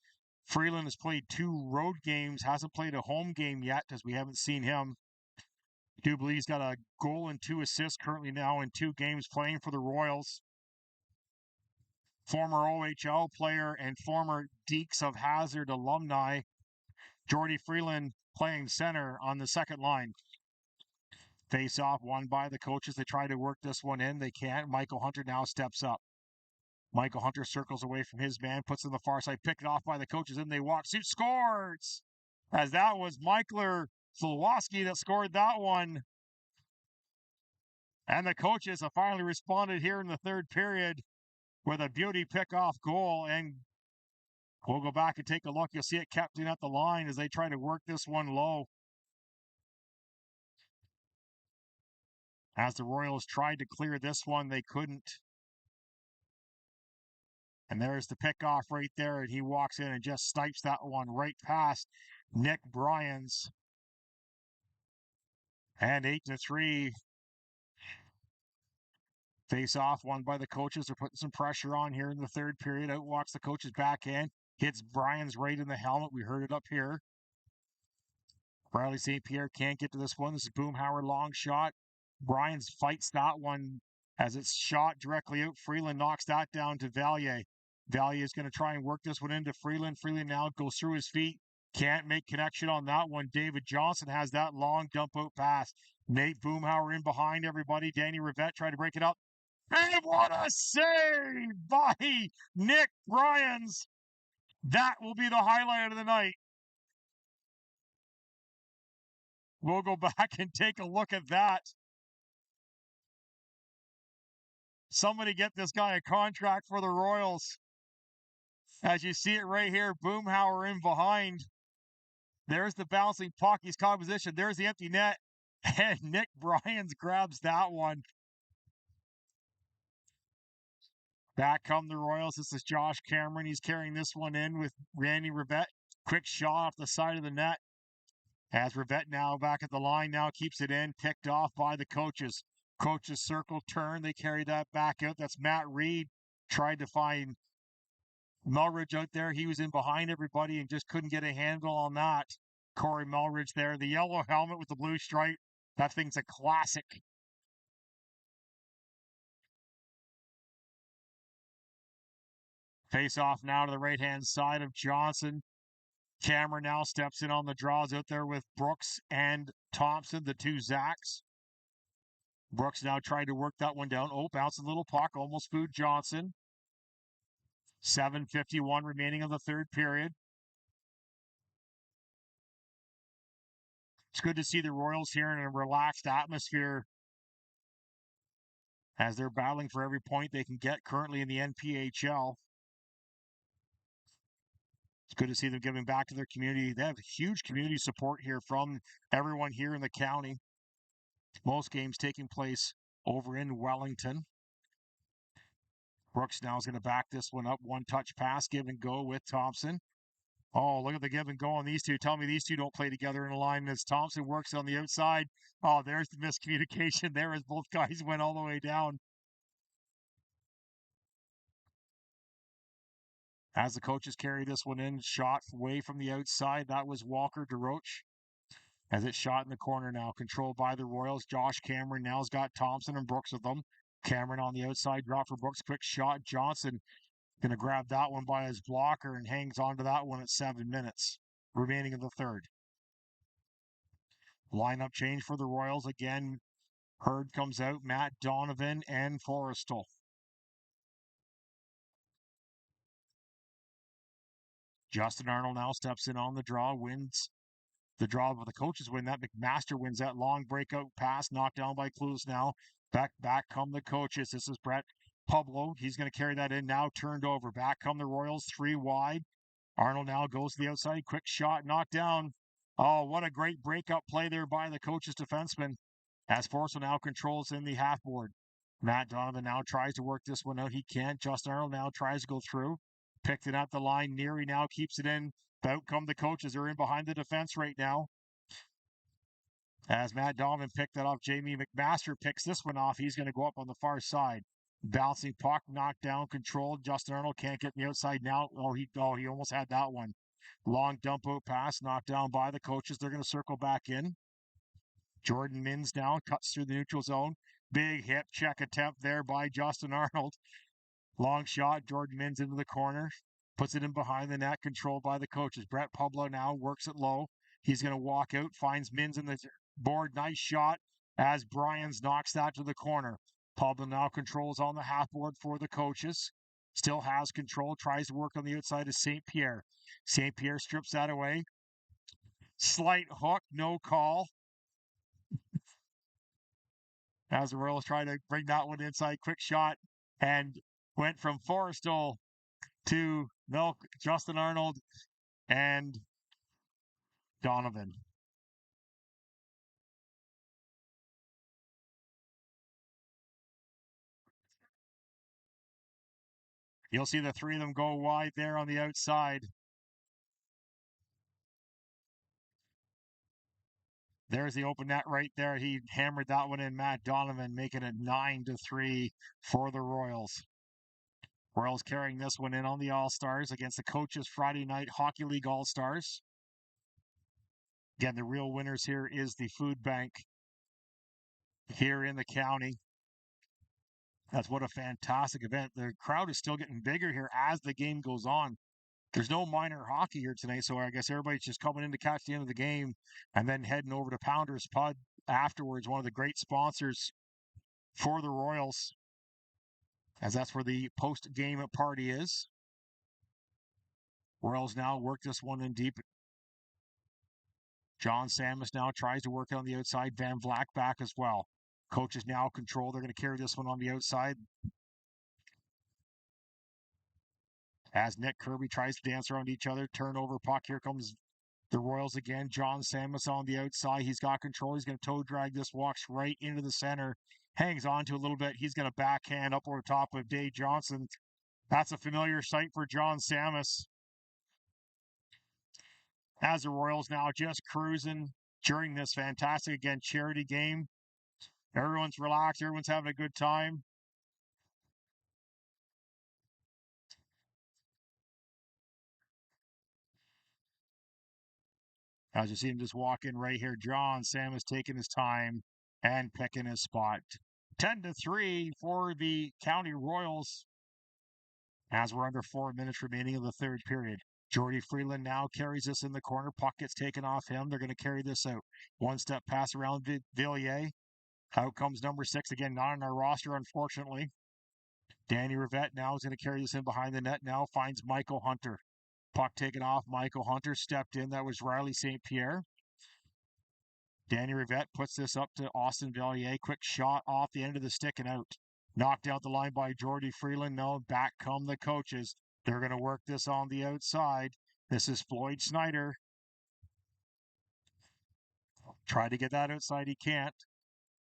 Freeland has played 2 road games, hasn't played a home game yet, as we haven't seen him. I do believe he's got a goal and 2 assists currently now in 2 games playing for the Royals. Former OHL player and former Deeks of Hazard alumni, Jordy Freeland playing center on the second line. Face off won by the coaches. They try to work this one in. They can't. Michael Hunter now steps up. Michael Hunter circles away from his man, puts it on the far side, picked off by the coaches, and they walk. Shoot, scores! As that was Michael Slawski that scored that one. And the coaches have finally responded here in the third period with a beauty pick-off goal. And we'll go back and take a look. You'll see it kept in at the line as they try to work this one low. As the Royals tried to clear this one, they couldn't. And there's the pick-off right there, and he walks in and just snipes that one right past Nick Bryans. And 8-3. Face-off won by the coaches. They're putting some pressure on here in the third period. Out walks the coach's backhand. Hits Bryans right in the helmet. We heard it up here. Riley St. Pierre can't get to this one. This is Boomhauer long shot. Bryans fights that one as it's shot directly out. Freeland knocks that down to Valier. Valier is going to try and work this one into Freeland. Freeland now goes through his feet. Can't make connection on that one. David Johnson has that long dump out pass. Nate Boomhauer in behind everybody. Danny Rivette tried to break it up. And what a save by Nick Bryans. That will be the highlight of the night. We'll go back and take a look at that. Somebody get this guy a contract for the Royals. As you see it right here, Boomhauer in behind. There's the bouncing puck. He's caught position. There's the empty net. And Nick Bryans grabs that one. Back come the Royals. This is Josh Cameron. He's carrying this one in with Randy Rivette. Quick shot off the side of the net. As Rivette now back at the line, now keeps it in. Picked off by the coaches. Coaches circle, turn. They carry that back out. That's Matt Reed. Tried to find Melridge out there. He was in behind everybody and just couldn't get a handle on that. Corey Melridge there. The yellow helmet with the blue stripe. That thing's a classic. Face off now to the right-hand side of Johnson. Cameron now steps in on the draws out there with Brooks and Thompson, the 2 Zacks. Brooks now trying to work that one down. Oh, bounced a little puck. Almost fooled Johnson. 7:51 remaining of the third period. It's good to see the Royals here in a relaxed atmosphere as they're battling for every point they can get currently in the NPHL. It's good to see them giving back to their community. They have huge community support here from everyone here in the county. Most games taking place over in Wellington. Brooks now is going to back this one up. One touch pass, give and go with Thompson. Oh, look at the give and go on these two. Tell me these two don't play together in a line as Thompson works on the outside. Oh, there's the miscommunication there as both guys went all the way down. As the coaches carry this one in, shot away from the outside. That was Walker DeRoche. As it's shot in the corner now, controlled by the Royals. Josh Cameron now's got Thompson and Brooks with them. Cameron on the outside, drop for Brooks, quick shot. Johnson going to grab that one by his blocker and hangs on to that one at 7 minutes remaining in the third. Lineup change for the Royals again. Hurd comes out, Matt Donovan and Forrestal. Justin Arnold now steps in on the draw, wins the draw, but the coaches win that. McMaster wins that long breakout pass, knocked down by Clues now. Back come the coaches. This is Brett Pablo. He's going to carry that in now, turned over. Back come the Royals, 3 wide. Arnold now goes to the outside, quick shot, knocked down. Oh, what a great breakup play there by the coach's defenseman. As Forrestal now controls in the half board. Matt Donovan now tries to work this one out. He can't. Justin Arnold now tries to go through. Picton at the line. Neary now keeps it in. Out come the coaches. They're in behind the defense right now. As Matt Donovan picked that off, Jamie McMaster picks this one off. He's going to go up on the far side. Bouncing puck, knocked down, controlled. Justin Arnold can't get the outside now. He almost had that one. Long dump out pass, knocked down by the coaches. They're going to circle back in. Jordan MINNS now cuts through the neutral zone. Big hip check attempt there by Justin Arnold. Long shot, Jordan MINNS into the corner. Puts it in behind the net, controlled by the coaches. Brett Pablo now works it low. He's going to walk out, finds MINNS in the board. Nice shot as Bryans knocks that to the corner. Pablo now controls on the half board for the coaches. Still has control, tries to work on the outside of St. Pierre. St. Pierre strips that away. Slight hook, no call. As the Royals try to bring that one inside, quick shot, and went from Forrestal to Justin Arnold and Donovan. You'll see the 3 of them go wide there on the outside. There's the open net right there. He hammered that one in, Matt Donovan, making it 9-3 for the Royals. Royals carrying this one in on the All-Stars against the coaches Friday night Hockey League All-Stars. Again, the real winners here is the food bank here in the county. That's what a fantastic event. The crowd is still getting bigger here as the game goes on. There's no minor hockey here tonight, so I guess everybody's just coming in to catch the end of the game and then heading over to Pounders Pub afterwards, one of the great sponsors for the Royals, as that's where the post-game party is. Royals now work this one in deep. John Samus now tries to work on the outside. Van Vlack back as well. Coaches now control. They're going to carry this one on the outside. As Nick Kirby tries to dance around each other. Turnover puck. Here comes the Royals again. John Samus on the outside. He's got control. He's going to toe drag this. Walks right into the center. Hangs on to a little bit. He's going to backhand up over top of Dave Johnson. That's a familiar sight for John Samus. As the Royals now just cruising during this fantastic, again, charity game. Everyone's relaxed. Everyone's having a good time. As you see him just walk in right here, John Samus taking his time and picking his spot. 10-3 for the County Royals as we're under 4 minutes remaining of the third period. Jordy Freeland now carries this in the corner. Puck gets taken off him. They're going to carry this out. One-step pass around Villiers. Out comes number 6. Again, not on our roster, unfortunately. Danny Rivette now is going to carry this in behind the net. Now finds Michael Hunter. Puck taken off. Michael Hunter stepped in. That was Riley St. Pierre. Danny Rivette puts this up to Austin Villiers. Quick shot off the end of the stick and out. Knocked out the line by Jordy Freeland. No, back come the coaches. They're going to work this on the outside. This is Floyd Snyder. Try to get that outside. He can't.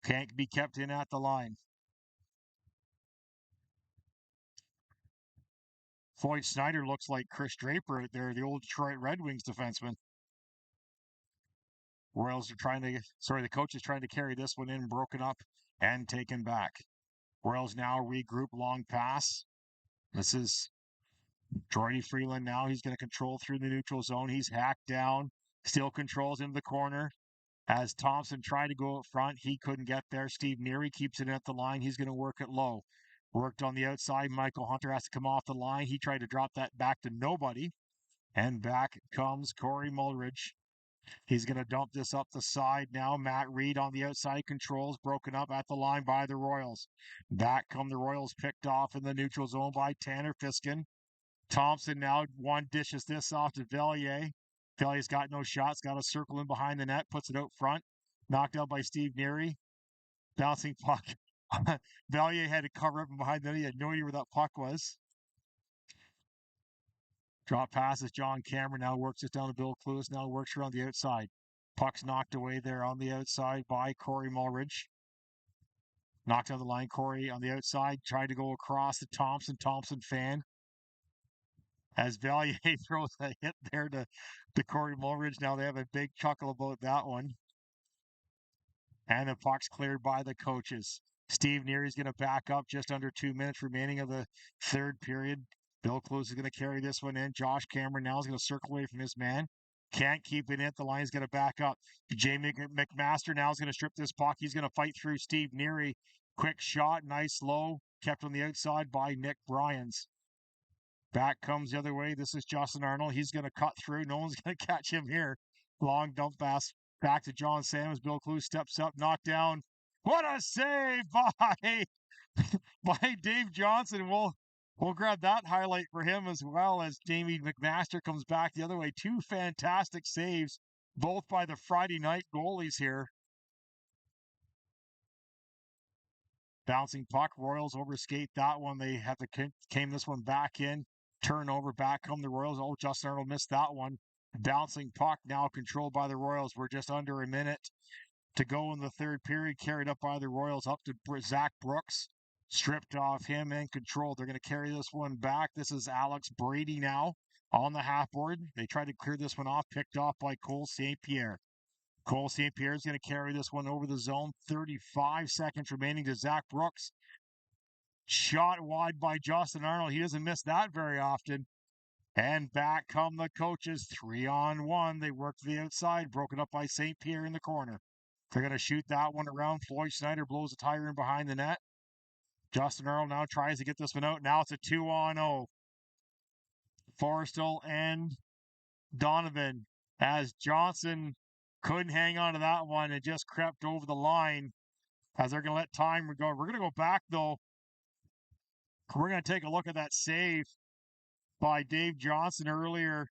Can't be kept in at the line. Floyd Snyder looks like Chris Draper out there, the old Detroit Red Wings defenseman. Royals are the coach is trying to carry this one in, broken up and taken back. Royals now regroup, long pass. This is Jordy Freeland now. He's going to control through the neutral zone. He's hacked down, still controls into the corner. As Thompson tried to go up front, he couldn't get there. Steve Neary keeps it at the line. He's going to work it low. Worked on the outside. Michael Hunter has to come off the line. He tried to drop that back to nobody. And back comes Corey Mulridge. He's going to dump this up the side now. Matt Reed on the outside controls, broken up at the line by the Royals. Back come the Royals, picked off in the neutral zone by Tanner Fiskin. Thompson now dishes this off to Vellier. Vellier's got no shots, got a circle in behind the net, puts it out front. Knocked out by Steve Neary. Bouncing puck. Vellier had to cover up from behind the net. He had no idea where that puck was. Drop passes. John Cameron now works it down to Bill Cluess. Now works around the outside. Puck's knocked away there on the outside by Corey Mulridge. Knocked on the line. Corey on the outside. Tried to go across to Thompson. Thompson fan. As Valier throws a hit there to Corey Mulridge. Now they have a big chuckle about that one. And the puck's cleared by the coaches. Steve Neary's going to back up just under 2 minutes remaining of the third period. Bill Cluess is going to carry this one in. Josh Cameron now is going to circle away from his man. Can't keep it in. The line's going to back up. Jay McMaster now is going to strip this puck. He's going to fight through Steve Neary. Quick shot, nice low. Kept on the outside by Nick Bryans. Back comes the other way. This is Justin Arnold. He's going to cut through. No one's going to catch him here. Long dump pass back to John Sammons. Bill Cluess steps up, knocked down. What a save by Dave Johnson. We'll grab that highlight for him as well as Jamie McMaster comes back the other way. Two fantastic saves, both by the Friday night goalies here. Bouncing puck. Royals overskate that one. They have to came this one back in. Turnover. Back come the Royals. Oh, Justin Arnold missed that one. Bouncing puck now controlled by the Royals. We're just under a minute to go in the third period. Carried up by the Royals up to Zach Brooks. Stripped off him and controlled. They're going to carry this one back. This is Alex Brady now on the half board. They tried to clear this one off. Picked off by Cole St. Pierre. Cole St. Pierre is going to carry this one over the zone. 35 seconds remaining to Zach Brooks. Shot wide by Justin Arnold. He doesn't miss that very often. And back come the coaches. 3-on-1. They work to the outside. Broken up by St. Pierre in the corner. They're going to shoot that one around. Floyd Snyder blows a tire in behind the net. Justin Arnold now tries to get this one out. Now it's a 2-on-0. Forrestal and Donovan as Johnson couldn't hang on to that one and just crept over the line as they're going to let time go. We're going to go back, though. We're going to take a look at that save by Dave Johnson earlier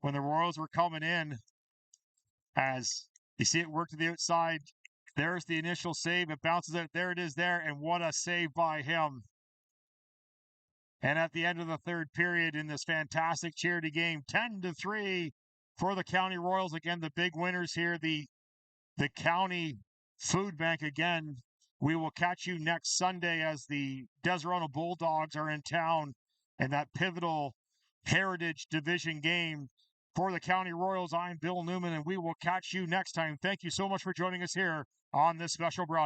when the Royals were coming in. As you see it work to the outside. There's the initial save. It bounces out. There it is there. And what a save by him. And at the end of the third period in this fantastic charity game, 10-3 for the County Royals. Again, the big winners here, the County Food Bank again. We will catch you next Sunday as the Deseronto Bulldogs are in town in that pivotal Heritage Division game for the County Royals. I'm Bill Newman, and we will catch you next time. Thank you so much for joining us here on this special broadcast.